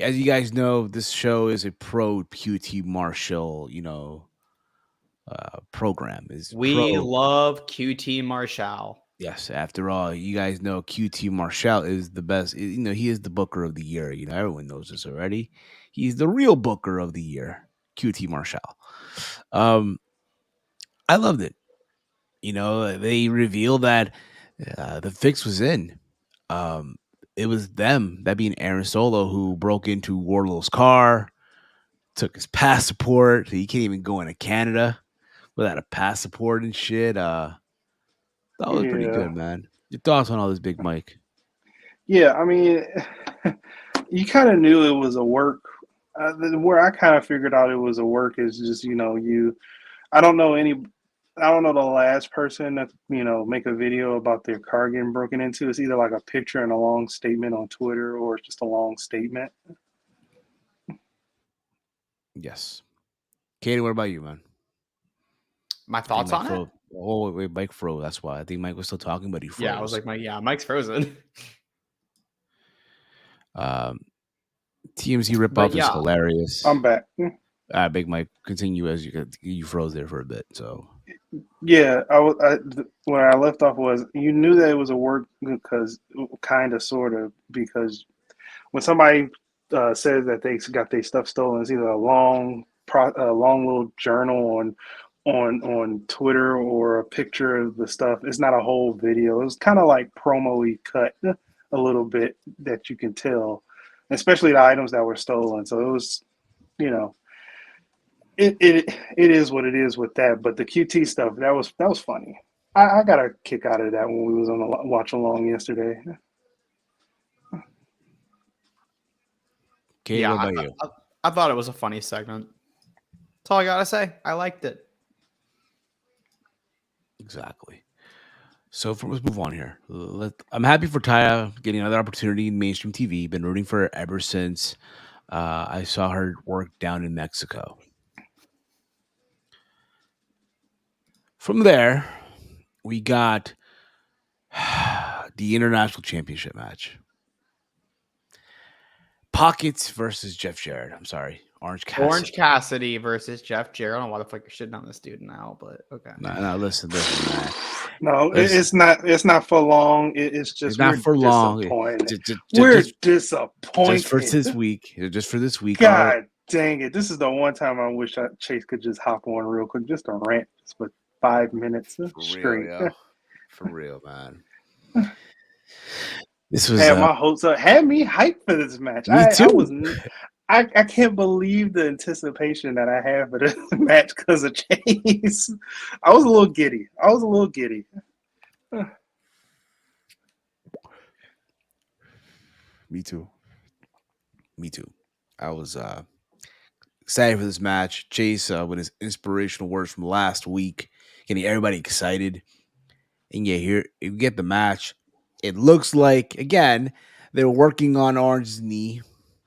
As you guys know, this show is a pro QT Marshall, program. We love QT Marshall. Yes, after all, you guys know QT Marshall is the best. He is the Booker of the Year. Everyone knows this already. He's the real Booker of the Year, QT Marshall. I loved it. They revealed that the fix was in. It was them, that being Aaron Solo, who broke into Wardlow's car, took his passport. He can't even go into Canada without a passport and shit. That was pretty good, man. Your thoughts on all this, Big Mike? Yeah, I mean, you kind of knew it was a work. Where I kind of figured out it was a work is just I don't know the last person that make a video about their car getting broken into. It's either like a picture and a long statement on Twitter, or it's just a long statement. Yes. Katie, what about you, man? My thoughts on it? Oh, wait, Mike froze. That's why. I think Mike was still talking, but he froze. Yeah, I was like, Mike's frozen. TMZ ripoff is hilarious. I'm back. Big Mike, continue as you froze there for a bit. So yeah, where I left off was you knew that it was a work because kind of, sort of, because when somebody says that they got their stuff stolen, it's either a long little journal on Twitter or a picture of the stuff. It's not a whole video. It was kind of like promo-y cut a little bit that you can tell, especially the items that were stolen. So it was, it is what it is with that. But the QT stuff, that was funny. I got a kick out of that when we was on the watch along yesterday. Katie, what about you? I thought it was a funny segment. That's all I gotta say. I liked it. Exactly. So let's move on here. I'm happy for Taya getting another opportunity in mainstream TV. Been rooting for her ever since I saw her work down in Mexico. From there, we got the International Championship match. Pockets versus Jeff Jarrett. I'm sorry. Orange Cassidy versus Jeff Jarrett. I don't know why the fuck you're shitting on this dude now, but okay. No, listen, man. No, it's not for long. It's just not for long. We're disappointed. Just for this week. Just for this week. God dang it. This is the one time I wish Chase could just hop on real quick, just a rant for 5 minutes straight. For real, man. This was had my hopes up, had me hyped for this match. Me too. I can't believe the anticipation that I have for this match because of Chase. I was a little giddy. Me too. I was excited for this match. Chase with his inspirational words from last week, getting everybody excited. And yeah, here you get the match. It looks like, again, they're working on Orange's knee,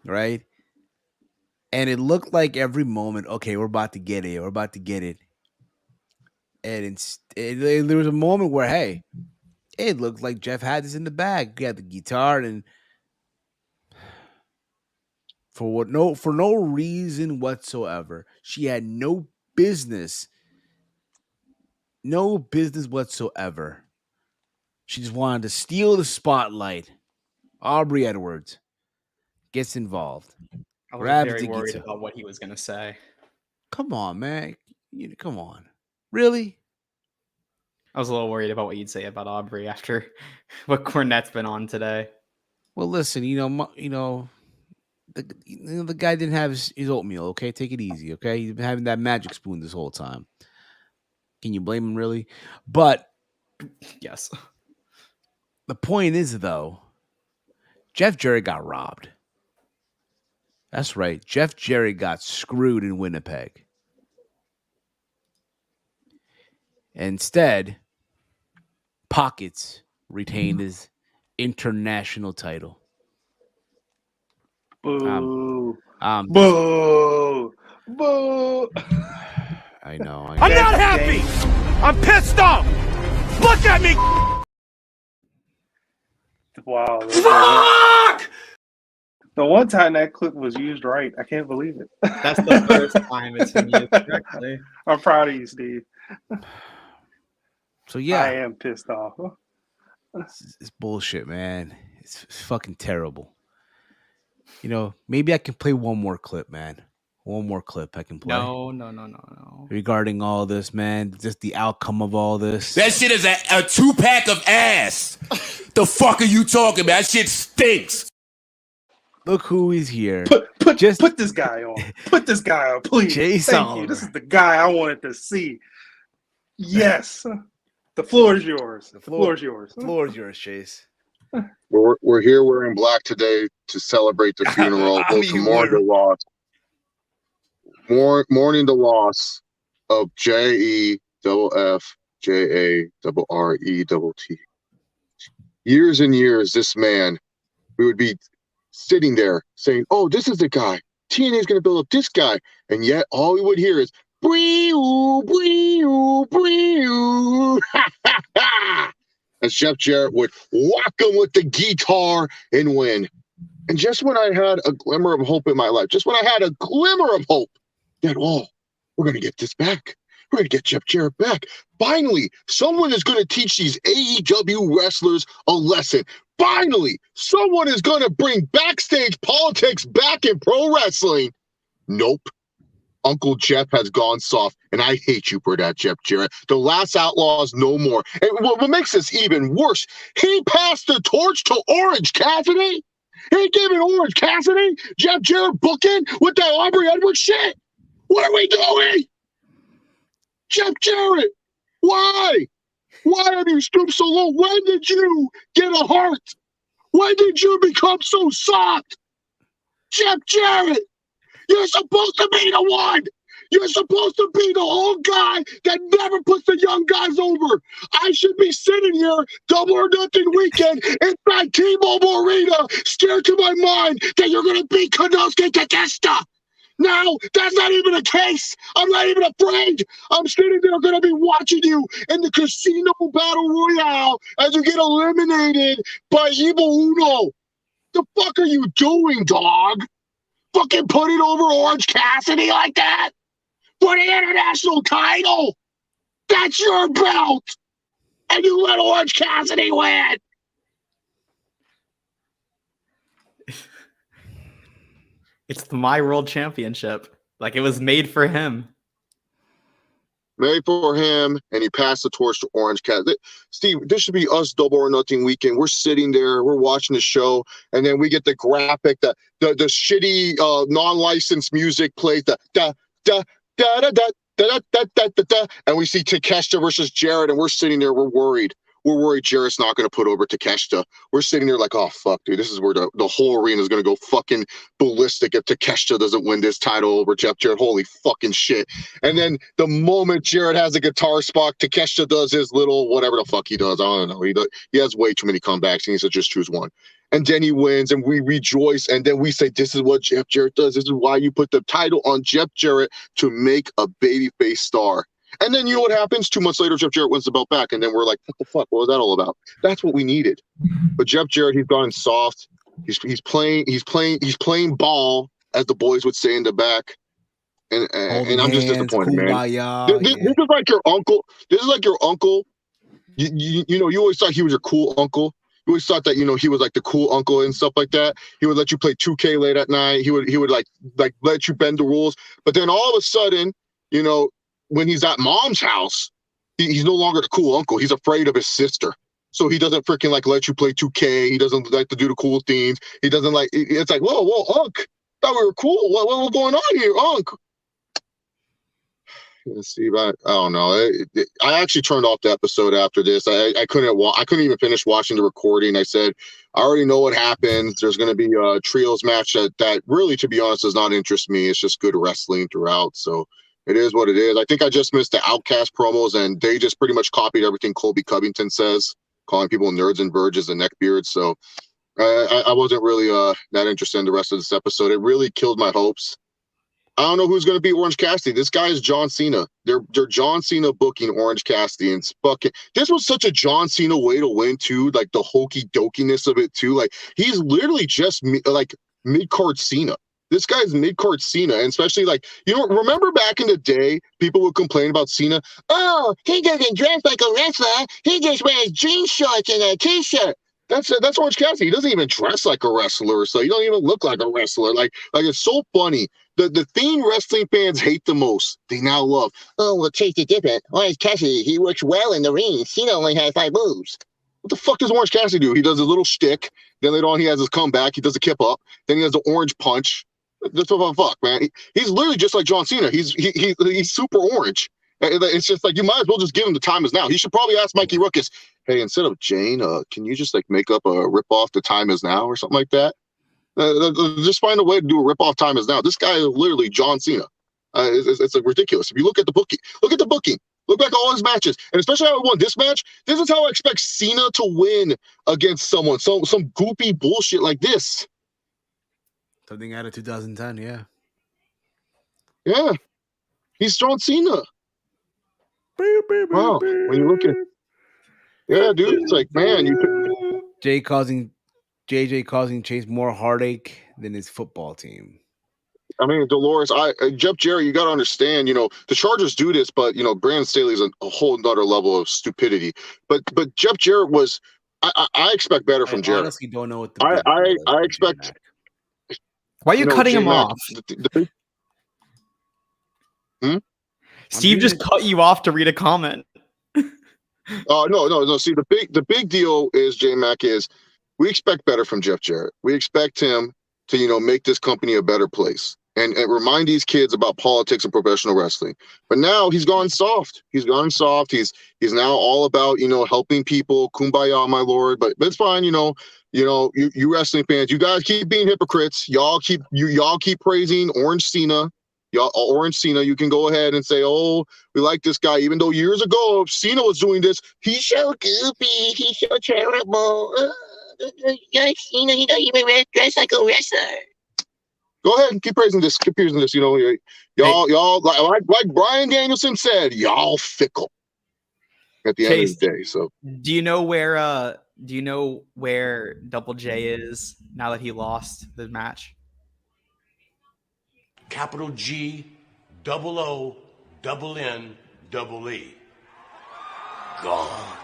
right? And it looked like every moment, okay, we're about to get it. And there was a moment where, hey, it looked like Jeff had this in the bag. He had the guitar, and for no reason whatsoever, she had no business whatsoever. She just wanted to steal the spotlight. Aubrey Edwards gets involved. I was very worried about what he was going to say. Come on, man. Come on. Really? I was a little worried about what you'd say about Aubrey after what Cornette's been on today. Well, listen, the guy didn't have his oatmeal, okay? Take it easy, okay? He's been having that magic spoon this whole time. Can you blame him, really? But yes. The point is, though, Jeff Jarrett got robbed. That's right. Jeff Jarrett got screwed in Winnipeg. Instead, Pockets retained his international title. Boo. Boo. Boo. I know. I'm not happy. I'm pissed off. Look at me. Wow. Fuck! The one time that clip was used right, I can't believe it. That's the first time it's been used correctly. I'm proud of you, Steve. So yeah, I am pissed off. it's bullshit, man. It's fucking terrible. Maybe I can play one more clip, man. One more clip I can play. No. Regarding all this, man, just the outcome of all this. That shit is a 2-pack of ass. The fuck are you talking about? That shit stinks. Look who is here. Put this guy on. Put this guy on, please. Chase Thank Oliver. you. This is the guy I wanted to see. Yes. The floor is yours. The floor is yours. The floor is yours, Chase. We're here wearing black today to celebrate the funeral, to mourn the loss. Mourning the loss of JEFFJARRET. Years and years, this man, we would be sitting there saying, "Oh, this is the guy. TNA's going to build up this guy," and yet all we would hear is "Bree-oo, bree-oo, bree-oo." As Jeff Jarrett would whack him with the guitar and win. And just when I had a glimmer of hope in my life, just when I had a glimmer of hope that, we're going to get this back. We're going to get Jeff Jarrett back. Finally, someone is going to teach these AEW wrestlers a lesson. Finally, someone is going to bring backstage politics back in pro wrestling. Nope. Uncle Jeff has gone soft, and I hate you for that, Jeff Jarrett. The last Outlaws no more. And what makes this even worse, he passed the torch to Orange Cassidy. He gave it Orange Cassidy, Jeff Jarrett booking with that Aubrey Edwards shit. What are we doing? Jeff Jarrett, why? Why have you stooped so low? When did you get a heart? When did you become so soft? Jeff Jarrett, you're supposed to be the one. You're supposed to be the old guy that never puts the young guys over. I should be sitting here, Double or Nothing weekend, inside T-Mobile Arena, scared to my mind that you're going to beat Konosuke Takeshita. Now, that's not even a case. I'm not even afraid. I'm sitting there going to be watching you in the Casino Battle Royale as you get eliminated by Evil Uno. The fuck are you doing, dog? Fucking put it over Orange Cassidy like that? For the international title? That's your belt! And you let Orange Cassidy win! It's the My World Championship. Like, it was made for him. Made for him, and he passed the torch to Orange Cassidy. Steve, this should be us Double or Nothing weekend. We're sitting there, we're watching the show, and then we get the graphic, the shitty non-licensed music plays, the da da da da da da da da da da, and we see Takeshita versus Jarrett, and we're sitting there, we're worried. We're worried Jarrett's not going to put over Takeshita. We're sitting there like, oh, fuck, dude, this is where the whole arena is going to go fucking ballistic if Takeshita doesn't win this title over Jeff Jarrett. Holy fucking shit. And then the moment Jarrett has a guitar spot, Takeshita does his little whatever the fuck he does. I don't know. He has way too many comebacks. He needs to just choose one. And then he wins, and we rejoice, and then we say, this is what Jeff Jarrett does. This is why you put the title on Jeff Jarrett, to make a babyface star. And then you know what happens? 2 months later, Jeff Jarrett wins the belt back, and then we're like, what the fuck? What was that all about? That's what we needed. But Jeff Jarrett, he's gone soft. He's playing ball, as the boys would say in the back. And I'm just disappointed, man. This is like your uncle. This is like your uncle. You know, you always thought he was your cool uncle. You always thought that, you know, he was like the cool uncle and stuff like that. He would let you play 2K late at night. He would like let you bend the rules. But then all of a sudden, you know, when he's at mom's house, he's no longer the cool uncle. He's afraid of his sister. So he doesn't freaking like let you play 2K. He doesn't like to do the cool things. He doesn't like, it's like, whoa, Unc. Thought we were cool. What's going on here, Unc? Steve, I don't know. I actually turned off the episode after this. I couldn't even finish watching the recording. I said, I already know what happens. There's going to be a trios match that really, to be honest, does not interest me. It's just good wrestling throughout. So it is what it is. I think I just missed the Outcast promos, and they just pretty much copied everything Colby Covington says, calling people nerds and virgins and neckbeards. So I wasn't really that interested in the rest of this episode. It really killed my hopes. I don't know who's going to beat Orange Cassidy. This guy is John Cena. They're John Cena booking Orange Cassidy, and it's fucking. This was such a John Cena way to win too. Like the hokey dokiness of it too. Like he's literally just like mid-card Cena. This guy's mid-card Cena, and especially remember back in the day, people would complain about Cena. Oh, he doesn't dress like a wrestler. He just wears jean shorts and a t-shirt. That's Orange Cassidy. He doesn't even dress like a wrestler, so he don't even look like a wrestler. Like it's so funny. The thing wrestling fans hate the most, they now love. Oh, well, Chase is different. Orange Cassidy, he works well in the ring. Cena only has 5 moves. What the fuck does Orange Cassidy do? He does his little shtick. Then later on, he has his comeback. He does a kip up. Then he has the orange punch. That's what the fuck, man. He's literally just like John Cena. He's super orange. It's just like, you might as well just give him the time is now. He should probably ask Mikey Ruckus, hey, instead of Jane, can you just make up a rip off the time is now or something like that? Just find a way to do a rip off time is now. This guy is literally John Cena. It's ridiculous. If you look at the booking, look back at all his matches, and especially how he won this match. This is how I expect Cena to win against someone. Some goopy bullshit like this. Something out of 2010, yeah. Yeah. He's John Cena. Wow. When you look at, yeah, dude, it's like, man, JJ causing Chase more heartache than his football team. I mean, Dolores, Jeff Jarrett, you got to understand, the Chargers do this, but, Brandon Staley's a whole nother level of stupidity. But Jeff Jarrett was, I expect better from Jarrett. I honestly don't know what the I expect. Why are you cutting him off? Steve just cut you off to read a comment. No. See, the big deal is, J-Mac, is we expect better from Jeff Jarrett. We expect him to, make this company a better place and remind these kids about politics and professional wrestling. But now he's gone soft. He's now all about, helping people. Kumbaya, my lord. But it's fine, you wrestling fans, you guys keep being hypocrites. Y'all keep praising Orange Cena. Orange Cena, you can go ahead and say, oh, we like this guy, even though years ago Cena was doing this. He's so goofy. He's so terrible. Cena, he don't even dress like a wrestler. Go ahead and keep praising this. Y'all like Bryan Danielson said, y'all fickle at the end of the day. So, do you know where Double J is now that he lost the match? Capital G, double O, double N, double E. Gone.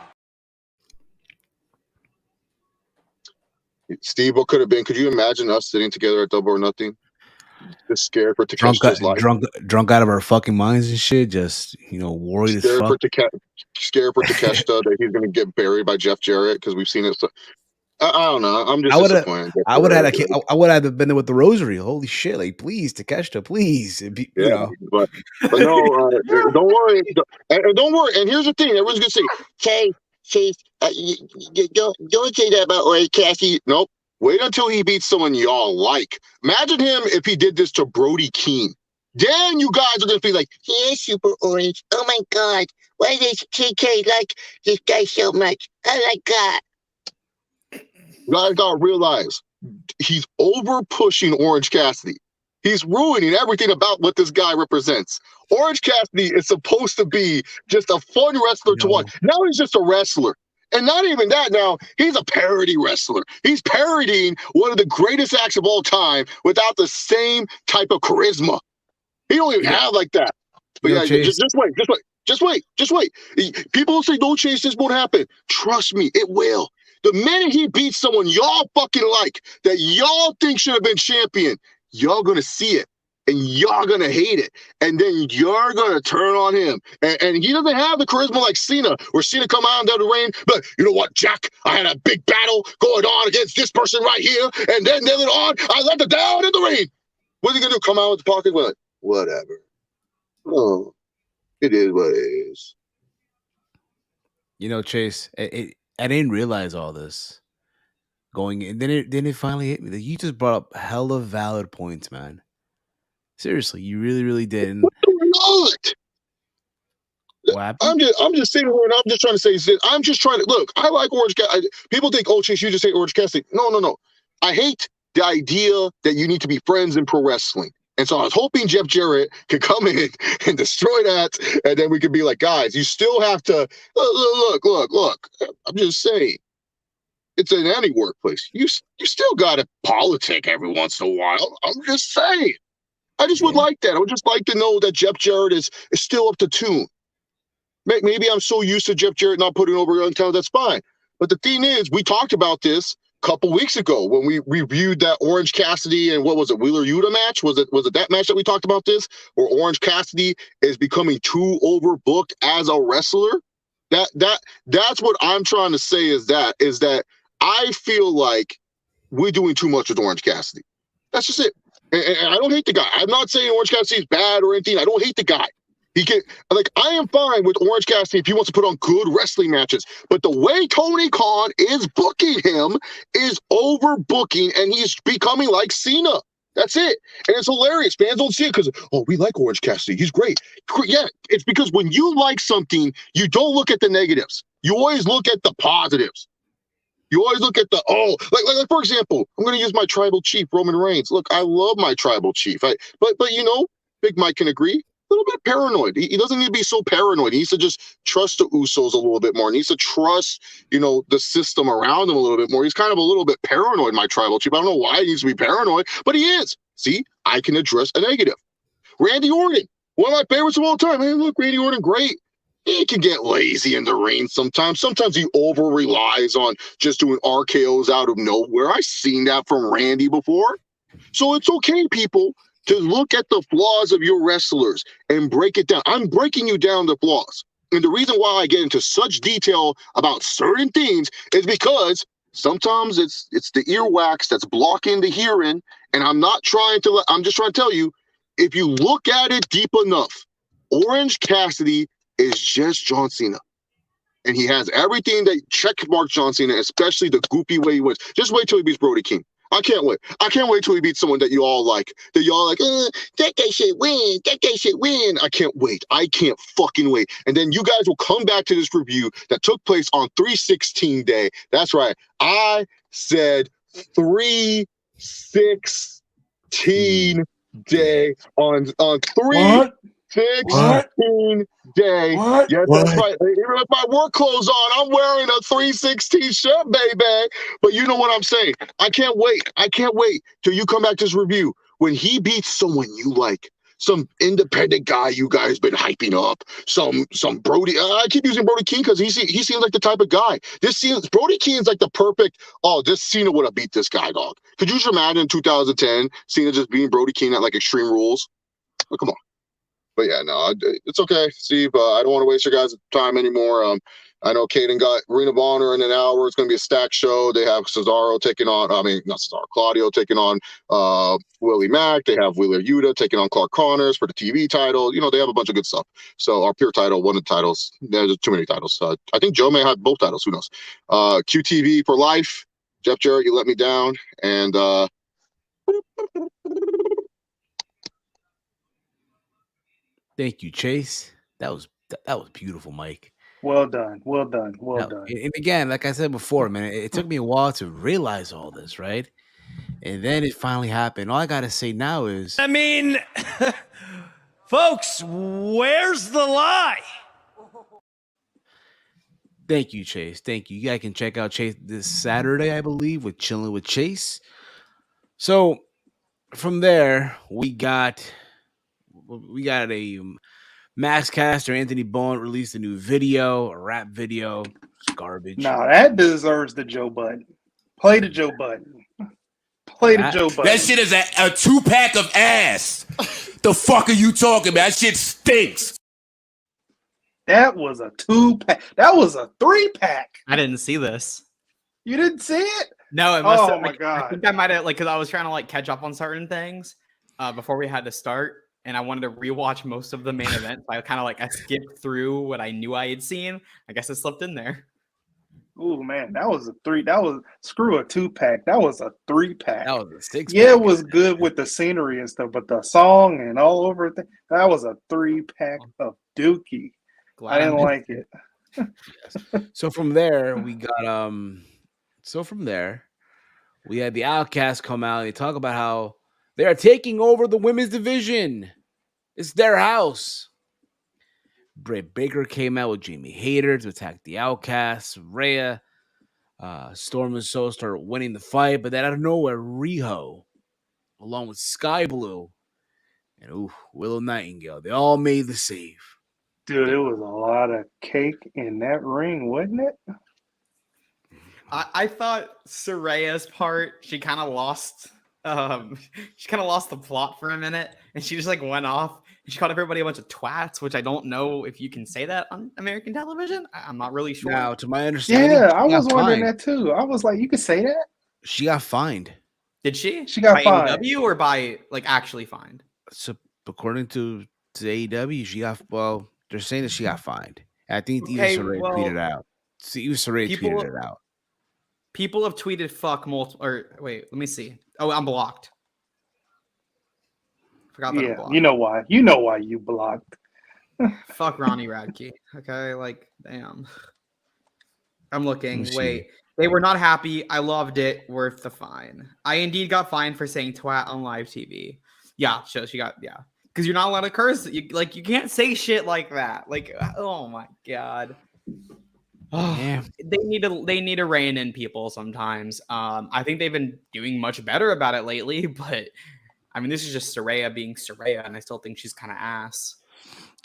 Steve, what could have been? Could you imagine us sitting together at Double or Nothing? Just scared for Takeshi's life. Drunk out of our fucking minds and shit. Just, worried as fuck. Scared for Takeshita that he's going to get buried by Jeff Jarrett because we've seen it. So, I don't know. I'm just disappointed. I would have been there with the rosary. Holy shit! Like, please, Takeshita, please. But no, don't worry. Don't worry. And here's the thing: everyone's gonna say, Chase, don't say that about Orange Cassidy. Nope. Wait until he beats someone y'all like. Imagine him if he did this to Brody Keene. Then you guys are gonna be like, he's super orange. Oh my god, why does TK like this guy so much? I like that. You guys gotta realize he's over pushing Orange Cassidy. He's ruining everything about what this guy represents. Orange Cassidy is supposed to be just a fun wrestler to watch. Now he's just a wrestler. And not even that now, he's a parody wrestler. He's parodying one of the greatest acts of all time without the same type of charisma. He don't even have like that. But just wait. People will say, don't chase, this won't happen. Trust me, it will. The minute he beats someone y'all fucking like, that y'all think should have been champion, y'all gonna see it. And y'all gonna hate it. And then you're gonna turn on him. And he doesn't have the charisma like Cena, where Cena come out into the ring, but you know what, Jack? I had a big battle going on against this person right here, and then later on, I let it down in the ring. What's he gonna do? Come out with the pocket? Like, whatever. Oh, it is what it is. Chase, I didn't realize all this going in. Then it finally hit me. You just brought up hella valid points, man. Seriously, you really, really did. What I'm just sitting here and I'm just trying to say, I'm just trying to look. I like Orange Cassidy. People think, oh, Chase, you just hate Orange Cassidy. No. I hate the idea that you need to be friends in pro wrestling. And so I was hoping Jeff Jarrett could come in and destroy that, and then we could be like, guys, you still have to look. I'm just saying. it's in any workplace. You still got to politic every once in a while. I'm just saying. I just would like that. I would just like to know that Jeff Jarrett is still up to tune. Maybe I'm so used to Jeff Jarrett not putting over on talent, that's fine. But the thing is, we talked about this a couple weeks ago when we reviewed that Orange Cassidy and what was it, Wheeler Yuta match? Was it that match that we talked about this? Where Orange Cassidy is becoming too overbooked as a wrestler? That's what I'm trying to say is that I feel like we're doing too much with Orange Cassidy. That's just it. And I don't hate the guy. I'm not saying Orange Cassidy is bad or anything. I don't hate the guy. He can, like, I am fine with Orange Cassidy if he wants to put on good wrestling matches. But the way Tony Khan is booking him is overbooking, and he's becoming like Cena. That's it. And it's hilarious. Fans don't see it because, oh, we like Orange Cassidy. He's great. Yeah, it's because when you like something, you don't look at the negatives. You always look at the positives. You always look at the, like for example, I'm going to use my tribal chief, Roman Reigns. Look, I love my tribal chief. But you know, Big Mike can agree. A little bit paranoid. He doesn't need to be so paranoid. He needs to just trust the Usos a little bit more. He needs to trust, the system around him a little bit more. He's kind of a little bit paranoid, my tribal chief. I don't know why he needs to be paranoid, but he is. See, I can address a negative. Randy Orton, one of my favorites of all time. Hey, look, Randy Orton, great. He can get lazy in the ring sometimes. Sometimes he over relies on just doing RKOs out of nowhere. I've seen that from Randy before. So it's okay, people, to look at the flaws of your wrestlers and break it down. I'm breaking you down the flaws. And the reason why I get into such detail about certain things is because sometimes it's the earwax that's blocking the hearing. And I'm just trying to tell you, if you look at it deep enough, Orange Cassidy is just John Cena. And he has everything that checkmarks John Cena, especially the goopy way he wins. Just wait till he beats Brody King. I can't wait. I can't wait till he beats someone that you all like. That guy should win. That guy should win. I can't wait. I can't fucking wait. And then you guys will come back to this review that took place on 3/16 day. That's right. I said 3/16 day on 3/16 day. What? Yes, that's right. Even with my work clothes on, I'm wearing a 3/16 shirt, baby. But you know what I'm saying. I can't wait. I can't wait till you come back to this review when he beats someone you like. Some independent guy you guys been hyping up. Some Brody. I keep using Brody King because he seems like the type of guy. Brody King is like the perfect. Oh, this Cena would have beat this guy, dog. Could you just imagine in 2010 Cena just beating Brody King at like Extreme Rules? Oh, come on. But yeah, no, it's okay, Steve. I don't want to waste your guys' time anymore. I know Caden got Ring of Honor in an hour. It's going to be a stacked show. They have Cesaro taking on, not Cesaro, Claudio taking on Willie Mack. They have Wheeler Yuta taking on Clark Connors for the TV title. They have a bunch of good stuff. So our pure title, one of the titles. There's too many titles. I think Joe may have both titles. Who knows? QTV for life. Jeff Jarrett, you let me down. And thank you, Chase. That was beautiful, Mike. Well done. Well done. Well done. And again, like I said before, man, it took me a while to realize all this, right? And then it finally happened. All I gotta say now is, I mean, folks, where's the lie? thank you, Chase. Thank you. You guys can check out Chase this Saturday, I believe, with Chilling with Chase. So from there, we got a Maxcaster Anthony Bowen released a new video, a rap video. It's garbage. Now that deserves the Joe button. Play the Joe button. Play the Joe button. That shit is a 2-pack of ass. The fuck are you talking about? That shit stinks. That was a 2-pack. That was a 3-pack. I didn't see this. You didn't see it? No, it must Oh have, my I God. think I might have, because I was trying to catch up on certain things before we had to start. And I wanted to rewatch most of the main event. So I kind of I skipped through what I knew I had seen. I guess it slipped in there. Oh man, that was a 3. That was screw a 2-pack. That was a 3-pack. That was a 6-pack. Yeah, it was good with the scenery and stuff, but the song and all over it, that was a 3-pack of Dookie. I didn't like it. Yes. So from there, we got we had the Outcasts come out and they talk about how they are taking over the women's division. It's their house. Britt Baker came out with Jamie Hayter to attack the Outcasts. Rhea. Storm and Soul start winning the fight, but then out of nowhere, Riho, along with Sky Blue and Willow Nightingale, they all made the save. Dude, it was a lot of cake in that ring, wasn't it? I thought Soraya's part, she kind of lost the plot for a minute, and she just like went off and she called everybody a bunch of twats, which I don't know if you can say that on American television. I'm not really sure. Now, to my understanding, Yeah, I was wondering fined. that too. I was like, you could say that? She got fined. Did she? She got by fined. AEW or by like actually fined? So according to AEW, she got they're saying that she got fined. I think Eva Okay, Saray well, tweeted out. Eva Saray tweeted it out. People have tweeted fuck multiple. Or wait, let me see. Oh, I'm blocked. Forgot that I'm blocked. You know why. You know why you blocked. Fuck Ronnie Radke. Okay, like damn. I'm looking. see. Wait, they were not happy. I loved it. Worth the fine. I indeed got fined for saying twat on live TV. Yeah, so she got because you're not allowed to curse. You can't say shit like that. Like, oh my god. Oh, Yeah. They need to rein in people sometimes. I think they've been doing much better about it lately, but I mean, this is just Saraya being Saraya, and I still think she's kind of ass.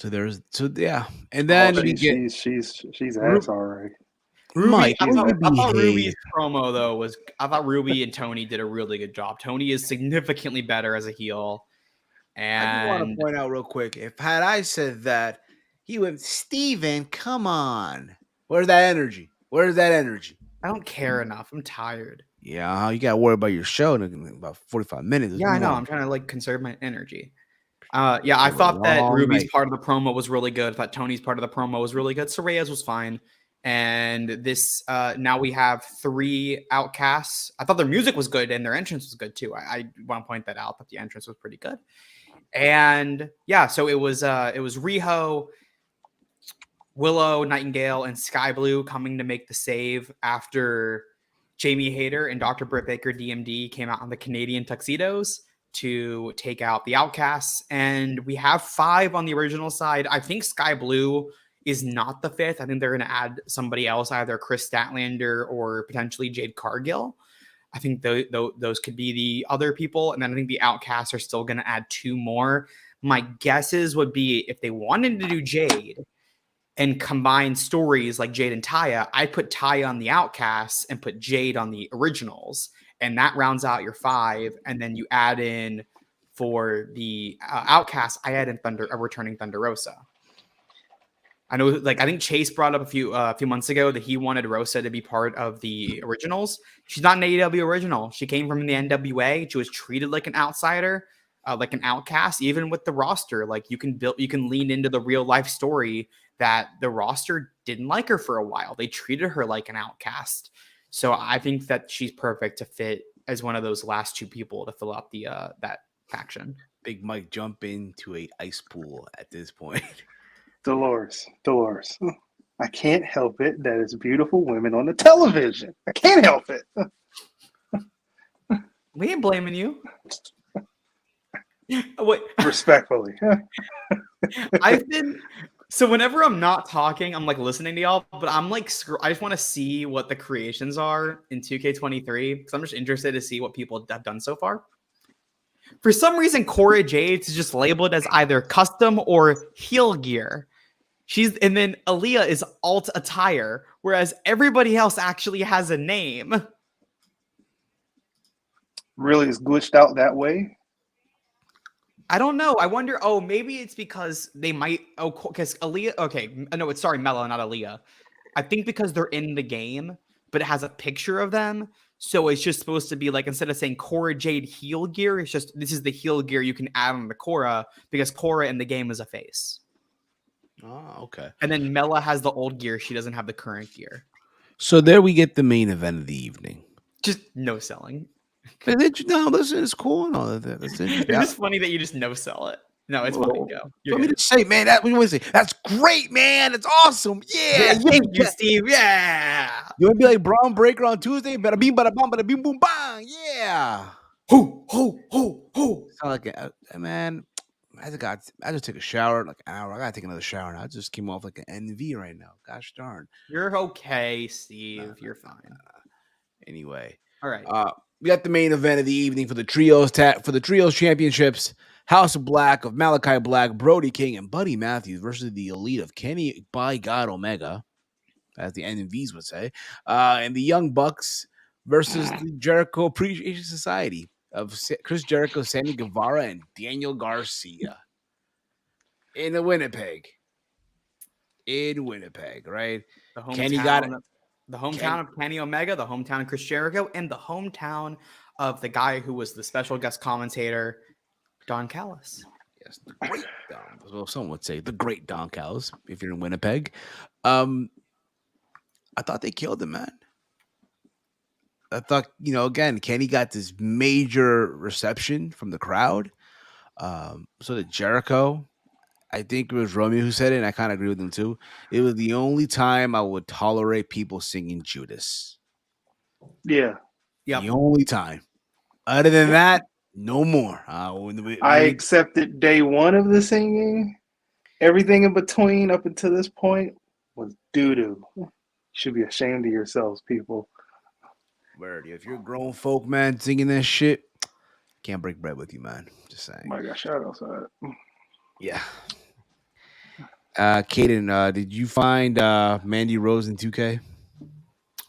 And then we she's ass already. Ruby, I thought behave. Ruby's promo though I thought Ruby and Tony did a really good job. Tony is significantly better as a heel. And I do want to point out real quick, had I said that, he went, Steven, come on. Where's that energy? I don't care enough. I'm tired. Yeah, you got to worry about your show in about 45 minutes. Yeah, I know. I'm trying to like conserve my energy. I thought that Ruby's part of the promo was really good. I thought Tony's part of the promo was really good. Soraya's was fine. And this now we have 3 outcasts. I thought their music was good and their entrance was good too. I want to point that out, that the entrance was pretty good. And yeah, so it was Riho, Willow Nightingale, and Sky Blue coming to make the save after Jamie Hayter and Dr. Britt Baker DMD came out on the Canadian tuxedos to take out the outcasts. And we have 5 on the original side. I think Sky Blue is not the 5th. I think they're going to add somebody else, either Chris Statlander or potentially Jade Cargill. I think those could be the other people. And then I think the outcasts are still going to add 2 more. My guesses would be if they wanted to do Jade and combine stories like Jade and Taya, I'd put Taya on the outcasts and put Jade on the originals. And that rounds out your 5. And then you add in for the outcasts, I add in returning Thunder Rosa. I know, like, I think Chase brought up a few months ago that he wanted Rosa to be part of the originals. She's not an AEW original. She came from the NWA. She was treated like an outsider, like an outcast, even with the roster. Like, you can lean into the real life story that the roster didn't like her for a while. They treated her like an outcast. So I think that she's perfect to fit as one of those last 2 people to fill out the that faction. Big Mike jump into a ice pool at this point. Dolores. I can't help it that it's beautiful women on the television. I can't help it. We ain't blaming you. Wait. Respectfully. So whenever I'm not talking, I'm like listening to y'all, but I'm like, I just want to see what the creations are in 2K23 because I'm just interested to see what people have done so far. For some reason, Cora Jade is just labeled as either custom or heel gear. And then Aaliyah is alt attire, whereas everybody else actually has a name. Really is glitched out that way? I don't know. I wonder. Oh, maybe it's because they might. Oh, because Aaliyah. Okay, no, it's Mella, not Aaliyah. I think because they're in the game, but it has a picture of them, so it's just supposed to be like instead of saying Cora Jade heel gear, it's just this is the heel gear you can add on to Cora because Cora in the game is a face. Oh, okay. And then Mella has the old gear. She doesn't have the current gear. So there we get the main event of the evening. Just no selling. No, listen, it's cool and all of that. It's just funny that you just no sell it. No, it's fine. Go. Let me just say, man, that's great, man. It's awesome. Yeah. Thank you, Steve. Yeah. You want to be like Braun Breaker on Tuesday? Bada bing, bada bum, bada bing, boom, bang. Yeah. Ho, ho, ho, ho. Sound like man. I just took a shower like an hour. I gotta take another shower now. I just came off like an NV right now. Gosh darn. You're okay, Steve. You're fine. Anyway, All right. we got the main event of the evening for the trios championships. House of Black of Malachi Black, Brody King, and Buddy Matthews versus the Elite of Kenny by God Omega, as the NMVs would say, and the Young Bucks versus the Jericho Appreciation Society of Chris Jericho, Sammy Guevara, and Daniel Garcia in Winnipeg. Right? The Kenny got it. hometown of Kenny Omega, the hometown of Chris Jericho, and the hometown of the guy who was the special guest commentator, Don Callis. Yes, the great Don. Well, some would say the great Don Callis if you're in Winnipeg. I thought they killed him, man. I thought, again, Kenny got this major reception from the crowd. So did Jericho. I think it was Romeo who said it, and I kind of agree with him too. It was the only time I would tolerate people singing Judas. Yeah. Yep. The only time. Other than that, no more. I accepted day one of the singing. Everything in between up until this point was doo-doo. You should be ashamed of yourselves, people. Word. If you're a grown folk, man, singing that shit, can't break bread with you, man. Just saying. Oh my gosh, shout outside. Yeah. Kaden, did you find Mandy Rose in 2K?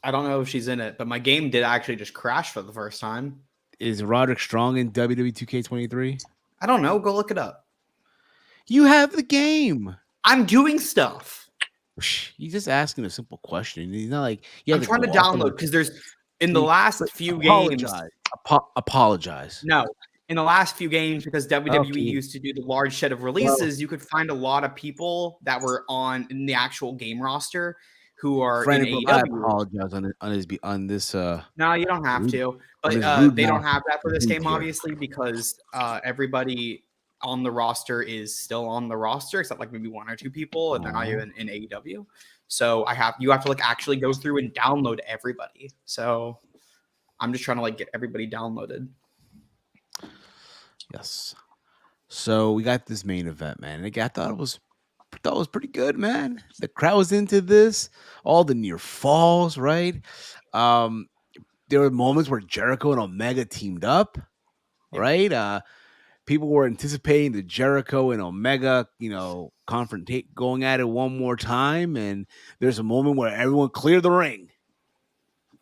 I don't know if she's in it, but my game did actually just crash for the first time. Is Roderick Strong in WWE 2K23? I don't know. Go look it up. You have the game. I'm doing stuff. He's just asking a simple question. He's not like I'm trying to download because there's in the last few games. Apologize. No, in the last few games, because WWE used to do the large shed of releases, you could find a lot of people that were in the actual game roster who are in AEW. I apologize on this. No, you don't have to, but they don't have that for this game, obviously, because everybody on the roster is still on the roster, except like maybe one or two people, and they're not even in AEW. So you have to like actually go through and download everybody. So I'm just trying to like get everybody downloaded. Yes. So we got this main event, man. And I thought it was pretty good, man. The crowd was into this. All the near falls, right? There were moments where Jericho and Omega teamed up, right? People were anticipating the Jericho and Omega, confrontate going at it one more time. And there's a moment where everyone cleared the ring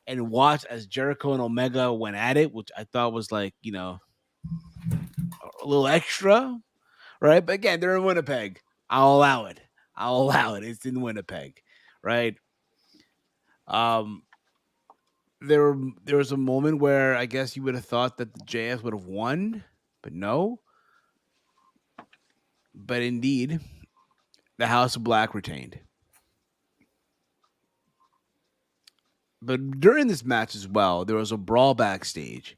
and watched as Jericho and Omega went at it, which I thought was like, a little extra, right? But again, they're in Winnipeg. I'll allow it. It's in Winnipeg, right? There was a moment where I guess you would have thought that the JS would have won, but no. But indeed, the House of Black retained. But during this match as well, there was a brawl backstage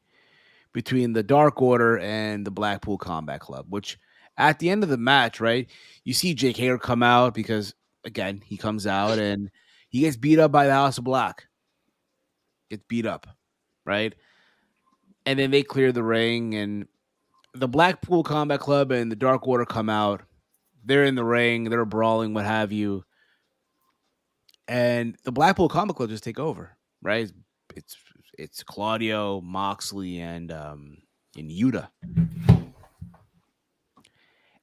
between the Dark Order and the Blackpool Combat Club, which at the end of the match, right, you see Jake Hager come out because, again, he comes out and he gets beat up by the House of Black. Gets beat up, right? And then they clear the ring, and the Blackpool Combat Club and the Dark Order come out. They're in the ring. They're brawling, what have you. And the Blackpool Combat Club just take over, right? It's Claudio, Moxley, and Yuta.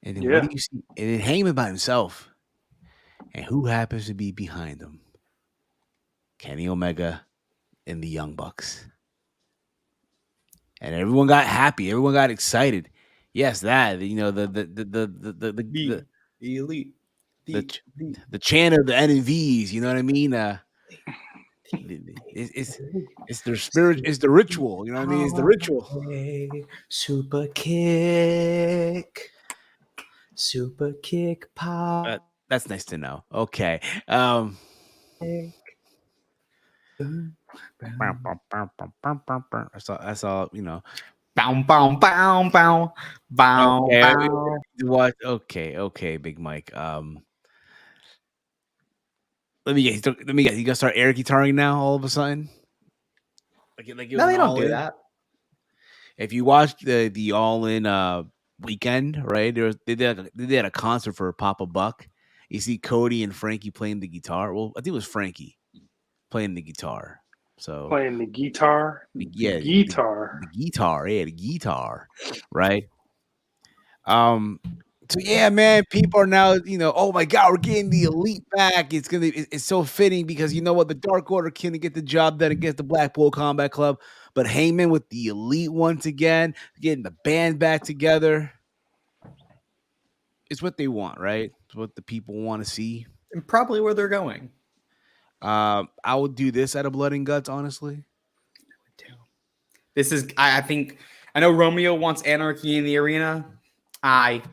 And then what do you see? And then Heyman by himself. And who happens to be behind him? Kenny Omega and the Young Bucks. And everyone got happy. Everyone got excited. Yes, that the elite, the chant of the NVs. You know what I mean? It's their spirit. It's the ritual. You know what I mean? It's the ritual. Super kick, pop. That's nice to know. Okay. That's all. Bow, bow, bow, bow, bow, bow. What? Okay, Big Mike. Let me guess. You gotta start air guitaring now. All of a sudden, like no, they don't do that. If you watched the All In weekend, right? They did a concert for Papa Buck. You see Cody and Frankie playing the guitar. Well, I think it was Frankie playing the guitar. So playing the guitar. the The guitar, right? So yeah, man, people are now, oh my God, we're getting the elite back. It's so fitting because you know what, the Dark Order can't get the job done against the Blackpool Combat Club, but Heyman with the elite once again, getting the band back together. It's what they want, right? It's what the people want to see. And probably where they're going. I would do this out of Blood and Guts, honestly. This is, I think, I know Romeo wants anarchy in the arena. I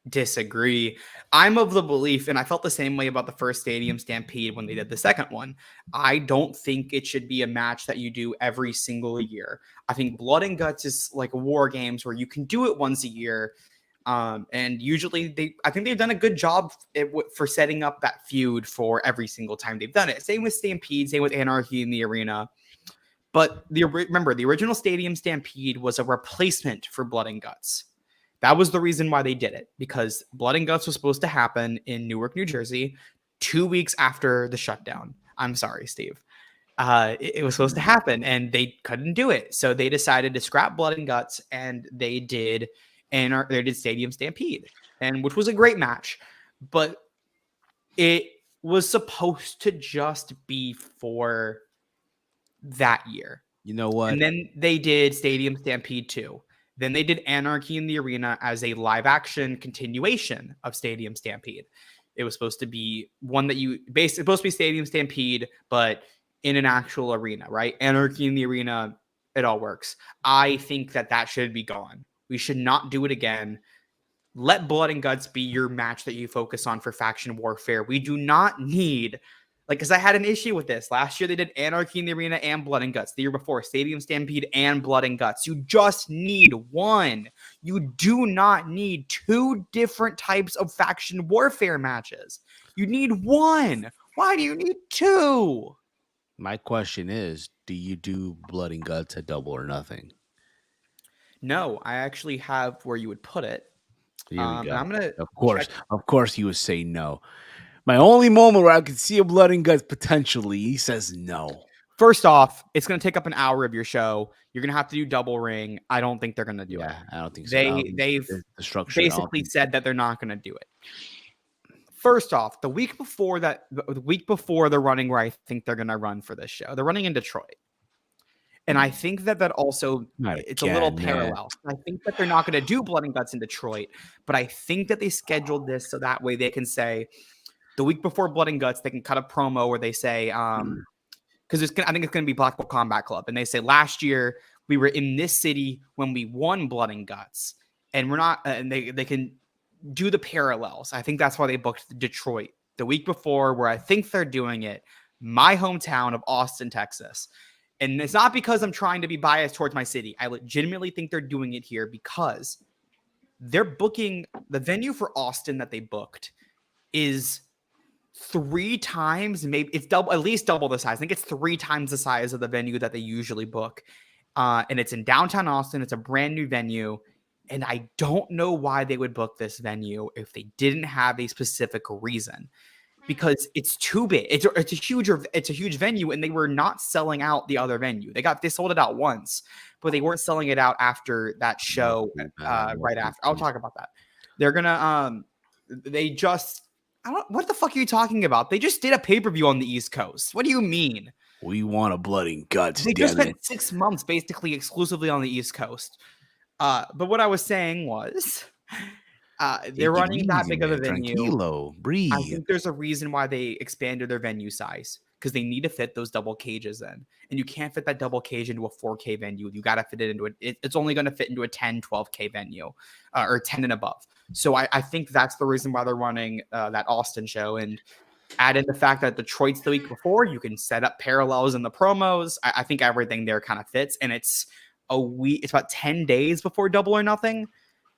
disagree. I'm of the belief, and I felt the same way about the first Stadium Stampede when they did the second one. I don't think it should be a match that you do every single year. I think Blood and Guts is like War Games where you can do it once a year. And usually I think they've done a good job for setting up that feud for every single time they've done it. Same with Stampede, same with Anarchy in the Arena. But remember, the original Stadium Stampede was a replacement for Blood and Guts. That was the reason why they did it, because Blood and Guts was supposed to happen in Newark, New Jersey, 2 weeks after the shutdown. I'm sorry, Steve. It was supposed to happen, and they couldn't do it. So they decided to scrap Blood and Guts, and they did Stadium Stampede, and which was a great match. But it was supposed to just be for that year. You know what? And then they did Stadium Stampede 2. Then they did Anarchy in the Arena as a live action continuation of Stadium Stampede. It was supposed to be one that it's supposed to be Stadium Stampede, but in an actual arena, right? Anarchy in the Arena, it all works. I think that should be gone. We should not do it again. Let Blood and Guts be your match that you focus on for faction warfare. We do not need, because I had an issue with this. Last year, they did Anarchy in the Arena and Blood and Guts. The year before, Stadium Stampede and Blood and Guts. You just need one. You do not need two different types of faction warfare matches. You need one. Why do you need two? My question is, do you do Blood and Guts at Double or Nothing? No, I actually have where you would put it. Here we go. I'm gonna of course, he would say no. My only moment where I could see a Blood and Guts potentially, he says no. First off, it's going to take up an hour of your show. You're going to have to do double ring. I don't think they're going to do it. I don't think so. They've the structure basically said that they're not going to do it. First off, the week before the running where I think they're going to run for this show, they're running in Detroit. And I think that also, it's a little parallel. I think that they're not going to do Blood and Guts in Detroit, but I think that they scheduled this so that way they can say, the week before Blood and Guts, they can cut a promo where they say, because I think it's going to be Blackpool Combat Club, and they say last year we were in this city when we won Blood and Guts, and we're not, and they can do the parallels. I think that's why they booked Detroit the week before, where I think they're doing it, my hometown of Austin, Texas. And it's not because I'm trying to be biased towards my city. I legitimately think they're doing it here because they're booking the venue for Austin that they booked is 3 times, maybe it's at least double the size. I think it's 3 times the size of the venue that they usually book. And it's in downtown Austin. It's a brand new venue. And I don't know why they would book this venue if they didn't have a specific reason, because it's too big. It's a huge venue, and they were not selling out the other venue. They sold it out once, but they weren't selling it out after that show. Right after, I'll talk about that. They're gonna what the fuck are you talking about? They just did a pay-per-view on the East Coast. What do you mean? We want a Blood and Guts. They just spent 6 months basically exclusively on the East Coast. But what I was saying was, they're running that big of a venue. Tranquilo, breathe. I think there's a reason why they expanded their venue size, because they need to fit those double cages in. And you can't fit that double cage into a 4K venue. You got to fit it into it's only going to fit into a 10, 12K venue, or 10 and above. So I think that's the reason why they're running that Austin show. And add in the fact that Detroit's the week before, you can set up parallels in the promos. I think everything there kind of fits. And it's about 10 days before Double or Nothing.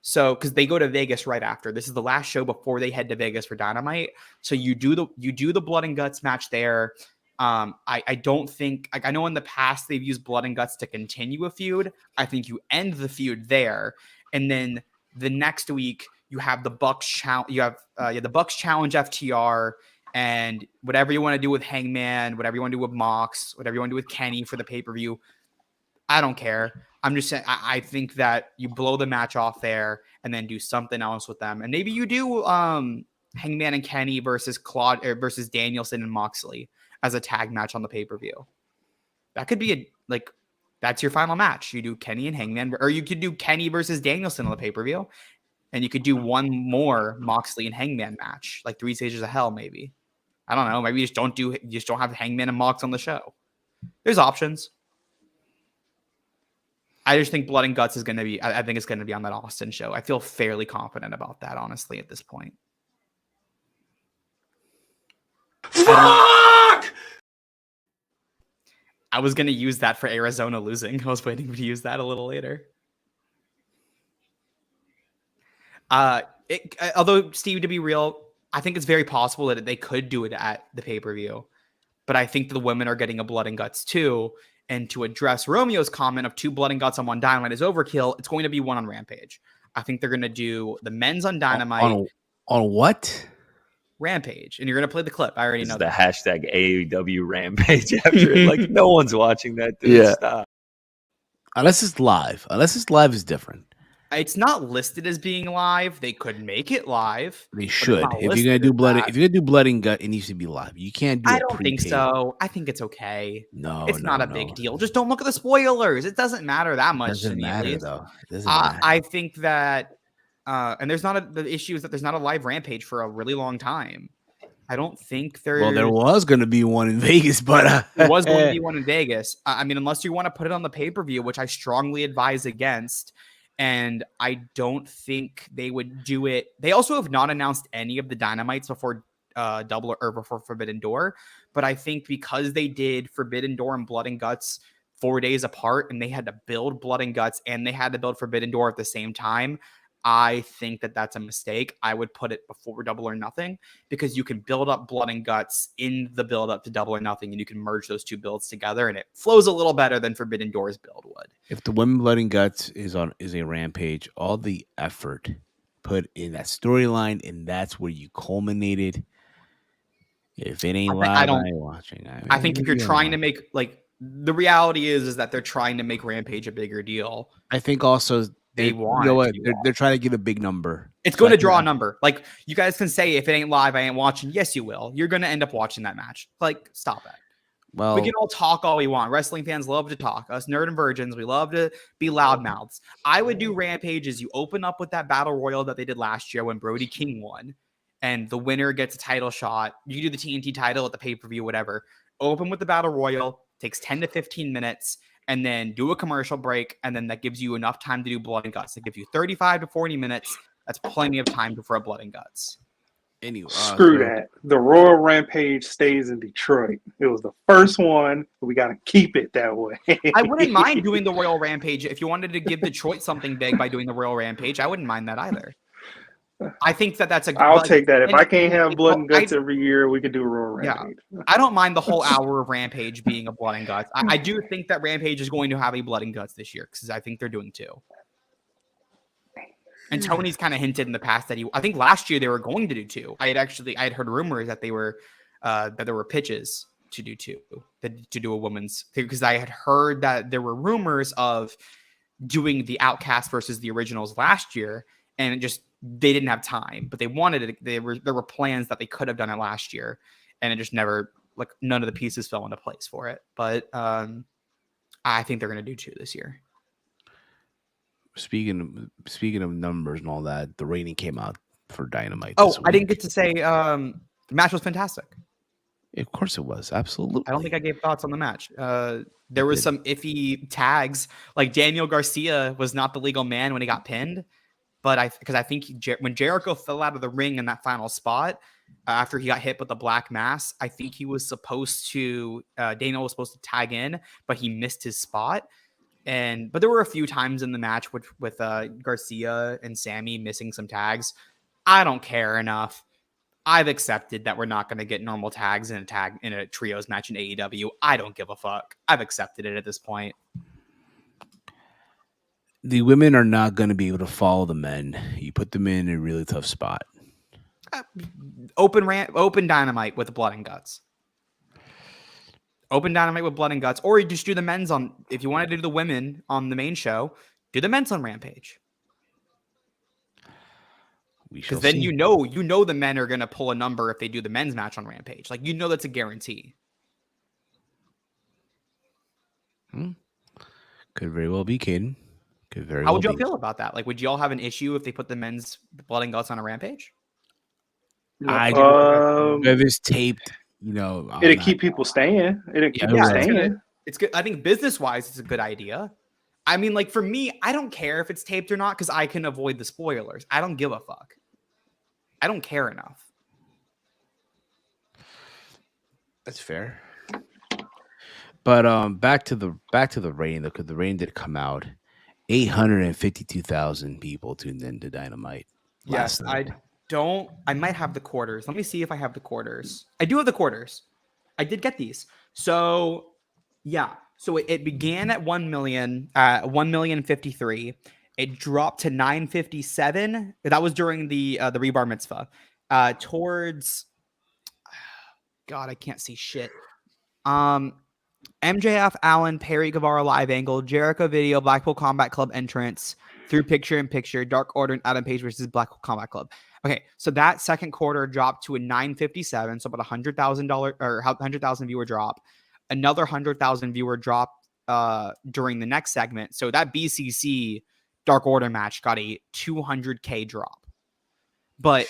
So, because they go to Vegas right after. This is the last show before they head to Vegas for Dynamite. So you do the Blood and Guts match there. I don't think, I know in the past they've used Blood and Guts to continue a feud. I think you end the feud there, and then the next week you have the Bucks challenge. You have the Bucks challenge FTR, And whatever you want to do with Hangman, whatever you want to do with Mox, whatever you want to do with Kenny for the pay-per-view, I don't care. I'm just saying, I think that you blow the match off there and then do something else with them. And maybe you do Hangman and Kenny versus versus Danielson and Moxley as a tag match on the pay-per-view. That could be that's your final match. You do Kenny and Hangman, or you could do Kenny versus Danielson on the pay-per-view. And you could do one more Moxley and Hangman match, like 3 Stages of Hell, maybe. I don't know. Maybe you just don't have Hangman and Mox on the show. There's options. I just think Blood and Guts is going to be, I think it's going to be on that Austin show. I feel fairly confident about that, honestly, at this point. Fuck! I was going to use that for Arizona losing. I was waiting to use that a little later. Although, Steve, to be real, I think it's very possible that they could do it at the pay-per-view. But I think the women are getting a Blood and Guts too. And to address Romeo's comment of 2 Blood and Guts on one Dynamite is overkill, it's going to be 1 on Rampage. I think they're going to do the men's on Dynamite. On what? Rampage. And you're going to play the clip. I already know the that. hashtag AEW Rampage after it. Like, no one's watching that, dude. Yeah. Stop. Unless it's live. Unless it's live is different. It's not listed as being live. They could make it live. They should. If you're gonna do blood and gut, it needs to be live. You can't do. I don't think so. I think it's okay. No, it's not a big deal. Just don't look at the spoilers. It doesn't matter that much. Doesn't matter though. Doesn't matter. I think that, and there's not the issue is that there's not a live Rampage for a really long time. I don't think there. Well, there was going to be one in Vegas, but there was going to be one in Vegas. I mean, unless you want to put it on the pay-per-view, which I strongly advise against. And I don't think they would do it. They also have not announced any of the Dynamites before before Forbidden Door. But I think because they did Forbidden Door and Blood and Guts 4 days apart, and they had to build Blood and Guts and they had to build Forbidden Door at the same time, I think that that's a mistake. I would put it before Double or Nothing because you can build up Blood and Guts in the build up to Double or Nothing, and you can merge those 2 builds together, and it flows a little better than Forbidden Door's build would. If the Women Blood and Guts is a Rampage, all the effort put in that storyline, and that's where you culminated. If it ain't live, I ain't watching. I think if you're trying to make the reality is that they're trying to make Rampage a bigger deal. I think also. They want, you know what? They're trying to give a big number. It's going to draw a number. Like, you guys can say, if it ain't live, I ain't watching. Yes, you will. You're going to end up watching that match. Like, stop it. Well, we can all talk all we want. Wrestling fans love to talk. Us nerd and virgins, we love to be loudmouths. I would do Rampage as you open up with that battle royal that they did last year when Brody King won, and the winner gets a title shot. You do the TNT title at the pay-per-view, whatever. Open with the battle royal. Takes 10 to 15 minutes. And then do a commercial break, and then that gives you enough time to do Blood and Guts. It gives you 35 to 40 minutes. That's plenty of time for a Blood and Guts. Anyway, screw that. The Royal Rampage stays in Detroit. It was the first one. We got to keep it that way. I wouldn't mind doing the Royal Rampage. If you wanted to give Detroit something big by doing the Royal Rampage, I wouldn't mind that either. I think that's a good. I'll take that. If I can't have Blood and Guts every year, we could do a Royal Rampage. Yeah. I don't mind the whole hour of Rampage being a Blood and Guts. I do think that Rampage is going to have a Blood and Guts this year because I think they're doing 2. And Tony's kind of hinted in the past that I think last year they were going to do 2. I had heard rumors that they were that there were pitches to do 2, to do a women's, because I had heard that there were rumors of doing the Outcast versus the Originals last year, and it just they didn't have time, but they wanted it. There were plans that they could have done it last year, and it just never, none of the pieces fell into place for it. But I think they're going to do 2 this year. Speaking of numbers and all that, the rating came out for Dynamite. Oh, I didn't get to say the match was fantastic. Of course it was. Absolutely. I don't think I gave thoughts on the match. There was some iffy tags. Like Daniel Garcia was not the legal man when he got pinned. But because I think when Jericho fell out of the ring in that final spot, after he got hit with the black mass, I think he was supposed to, Daniel was supposed to tag in, but he missed his spot. But there were a few times in the match with Garcia and Sammy missing some tags. I don't care enough. I've accepted that we're not going to get normal tags in a trios match in AEW. I don't give a fuck. I've accepted it at this point. The women are not going to be able to follow the men. You put them in a really tough spot. Open Dynamite with blood and guts. Open Dynamite with blood and guts, or you just do the men's on. If you wanted to do the women on the main show, do the men's on Rampage. Because then you know the men are gonna pull a number if they do the men's match on Rampage. Like that's a guarantee. Could very well be, Caden. Could very How well would y'all be. feel about that? Like, would y'all have an issue if they put the men's blood and guts on a Rampage? I do. If it's taped, it'll keep people staying. It'll keep people staying. It's good. I think business wise, it's a good idea. I mean, like for me, I don't care if it's taped or not because I can avoid the spoilers. I don't give a fuck. I don't care enough. That's fair. But back to the rating though, because the rating did come out. 852,000 people tuned into Dynamite. Yes, I might have the quarters. Let me see if I have the quarters. I do have the quarters. I did get these. So yeah. So it began at 1 million, 1,053,000. It dropped to 957. That was during the Rebar Mitzvah. Towards God, I can't see shit. MJF, Allen, Perry Guevara live angle, Jericho video, Blackpool Combat Club entrance, through picture-in-picture, Dark Order and Adam Page versus Blackpool Combat Club. Okay, so that second quarter dropped to a 957, so about $100,000 or 100,000 viewer drop. Another 100,000 viewer drop during the next segment. So that BCC Dark Order match got a 200K drop. But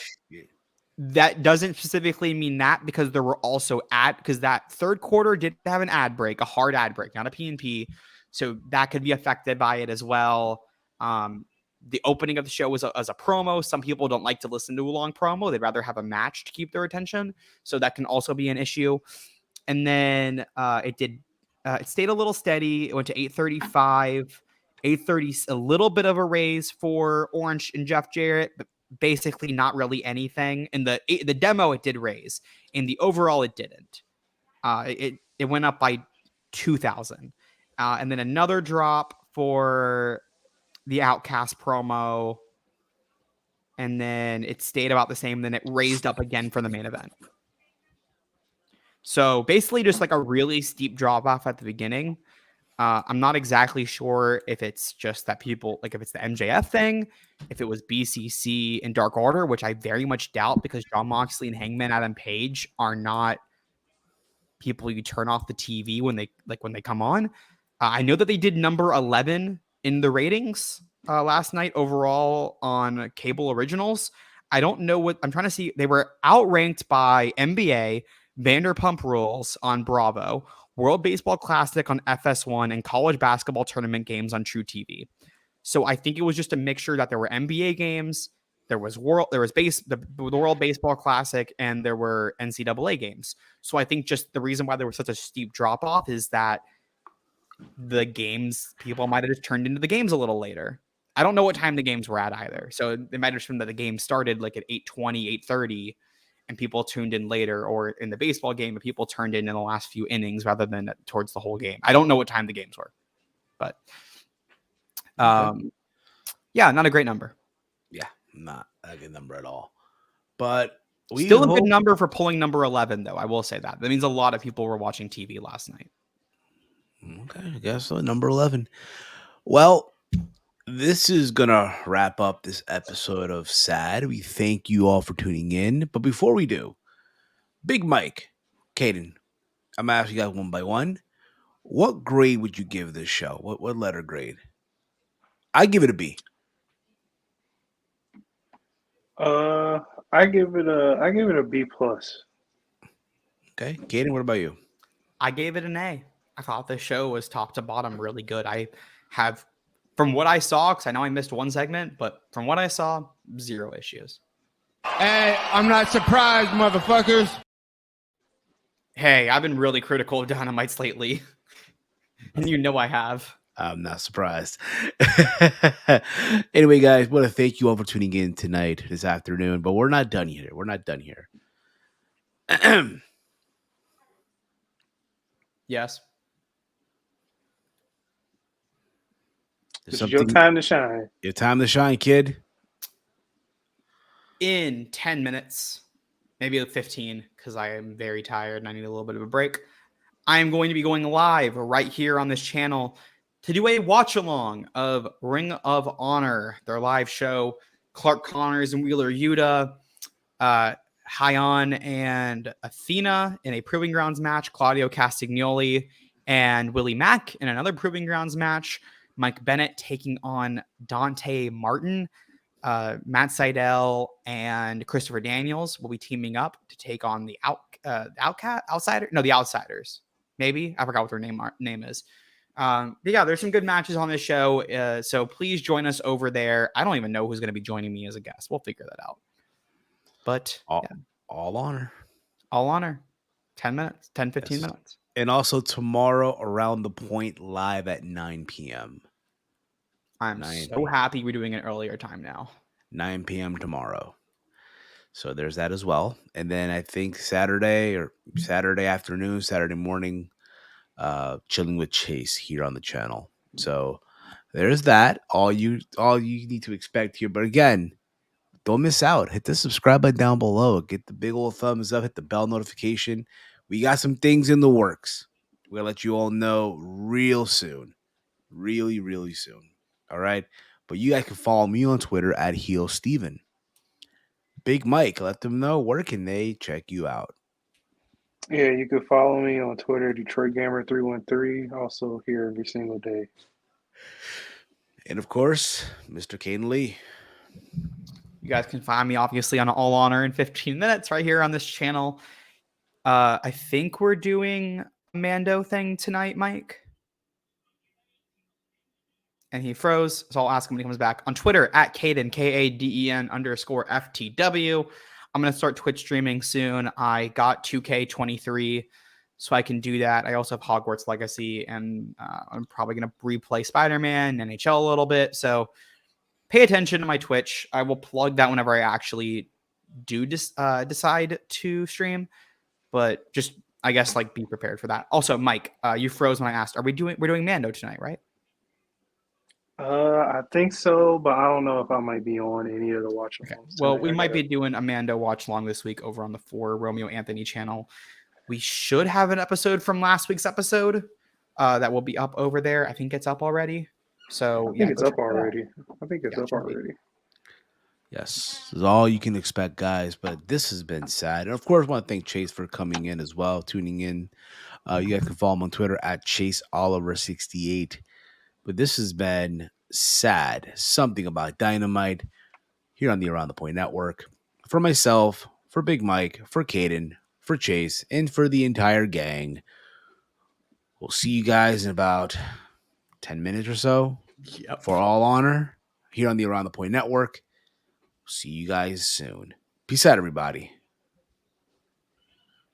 that doesn't specifically mean that because there were also because that third quarter did have an ad break, a hard ad break, not a P&P. So that could be affected by it as well. The opening of the show was as a promo. Some people don't like to listen to a long promo. They'd rather have a match to keep their attention. So that can also be an issue. And then it stayed a little steady. It went to 835, 830, a little bit of a raise for Orange and Jeff Jarrett, but basically not really anything. In the demo, it did raise. In the overall, it didn't. It went up by 2,000. And then another drop for the Outcast promo. And then it stayed about the same. Then it raised up again for the main event. So basically just like a really steep drop off at the beginning. I'm not exactly sure if it's just that people, like if it's the MJF thing, if it was BCC and Dark Order, which I very much doubt because Jon Moxley and Hangman Adam Page are not people you turn off the TV when they come on. I know that they did number 11 in the ratings last night overall on cable originals. I don't know what I'm trying to see. They were outranked by NBA, Vanderpump Rules on Bravo, World Baseball Classic on FS1, and college basketball tournament games on True TV. So I think it was just a mixture that there were NBA games, the World Baseball Classic, and there were NCAA games. So I think just the reason why there was such a steep drop off is that the games, people might have just turned into the games a little later. I don't know what time the games were at either. So it might have just been that the game started like at 8:20, 8:30, and people tuned in later, or in the baseball game, people turned in the last few innings rather than towards the whole game. I don't know what time the games were, but yeah, not a great number. Yeah, not a good number at all. But still a good number for pulling number 11, though. I will say that. That means a lot of people were watching TV last night. Okay, I guess so. Number 11. Well, this is going to wrap up this episode of S.A.D. We thank you all for tuning in. But before we do, Big Mike, Caden, I'm asking you guys one by one. What grade would you give this show? What letter grade? I give it a B. I give it a B plus. Okay, Caden, what about you? I gave it an A. I thought the show was top to bottom really good. I have, from what I saw, because I know I missed one segment, but from what I saw, zero issues. Hey, I'm not surprised, motherfuckers. Hey, I've been really critical of Dynamites lately. And you know I have. I'm not surprised. Anyway, guys, want to thank you all for tuning in tonight, this afternoon, but we're not done here. Yes. It's your time to shine. Your time to shine, kid. in 10 minutes, maybe 15, because I am very tired and I need a little bit of a break, I am going to be going live right here on this channel to do a watch along of Ring of Honor, their live show. Clark Connors and Wheeler Yuta, Hyon and Athena in a Proving Grounds match, Claudio Castagnoli and Willie Mack in another Proving Grounds match, Mike Bennett taking on Dante Martin, Matt Seidel and Christopher Daniels will be teaming up to take on the Outsiders. Maybe I forgot what their name is. But yeah, there's some good matches on this show. So please join us over there. I don't even know who's going to be joining me as a guest. We'll figure that out. But all honor. 10 minutes, 10, 15 minutes. And also tomorrow around the point live at 9 p.m. I'm so happy we're doing an earlier time now. 9 p.m. tomorrow. So there's that as well. And then I think Saturday afternoon, Saturday morning, chilling with Chase here on the channel. So there's that. All you need to expect here. But again, don't miss out. Hit the subscribe button down below. Get the big old thumbs up. Hit the bell notification. We got some things in the works. We're gonna let you all know real soon. Really, really soon. All right. But you guys can follow me on Twitter at HeelSteven. Big Mike, let them know where can they check you out. Yeah, you can follow me on Twitter, DetroitGamer313. Also here every single day. And of course, Mr. Kane Lee. You guys can find me obviously on All Honor in 15 minutes right here on this channel. I think we're doing a Mando thing tonight, Mike. And he froze, so I'll ask him when he comes back. On Twitter, at Caden, KADEN_FTW. I'm going to start Twitch streaming soon. I got 2K23, so I can do that. I also have Hogwarts Legacy, and I'm probably going to replay Spider-Man, NHL a little bit. So pay attention to my Twitch. I will plug that whenever I actually do decide to stream. But just, I guess, like, be prepared for that. Also, Mike, you froze when I asked. We're doing Mando tonight, right? I think so, but I don't know if I might be on any of the watch alongs. Okay. Well, we might be doing a Mando watch along this week over on the For Romeo Anthony channel. We should have an episode from last week's episode that will be up over there. I think it's up already. So I think it's up already. Yes, this is all you can expect, guys. But this has been sad. And of course, I want to thank Chase for coming in as well, tuning in. You guys can follow him on Twitter at ChaseOliver68. But this has been sad. Something About Dynamite here on the Around the Point Network. For myself, for Big Mike, for Caden, for Chase, and for the entire gang. We'll see you guys in about 10 minutes or so. Yep. For All Honor here on the Around the Point Network. See you guys soon. Peace out, everybody.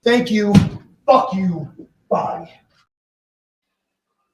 Thank you. Fuck you. Bye.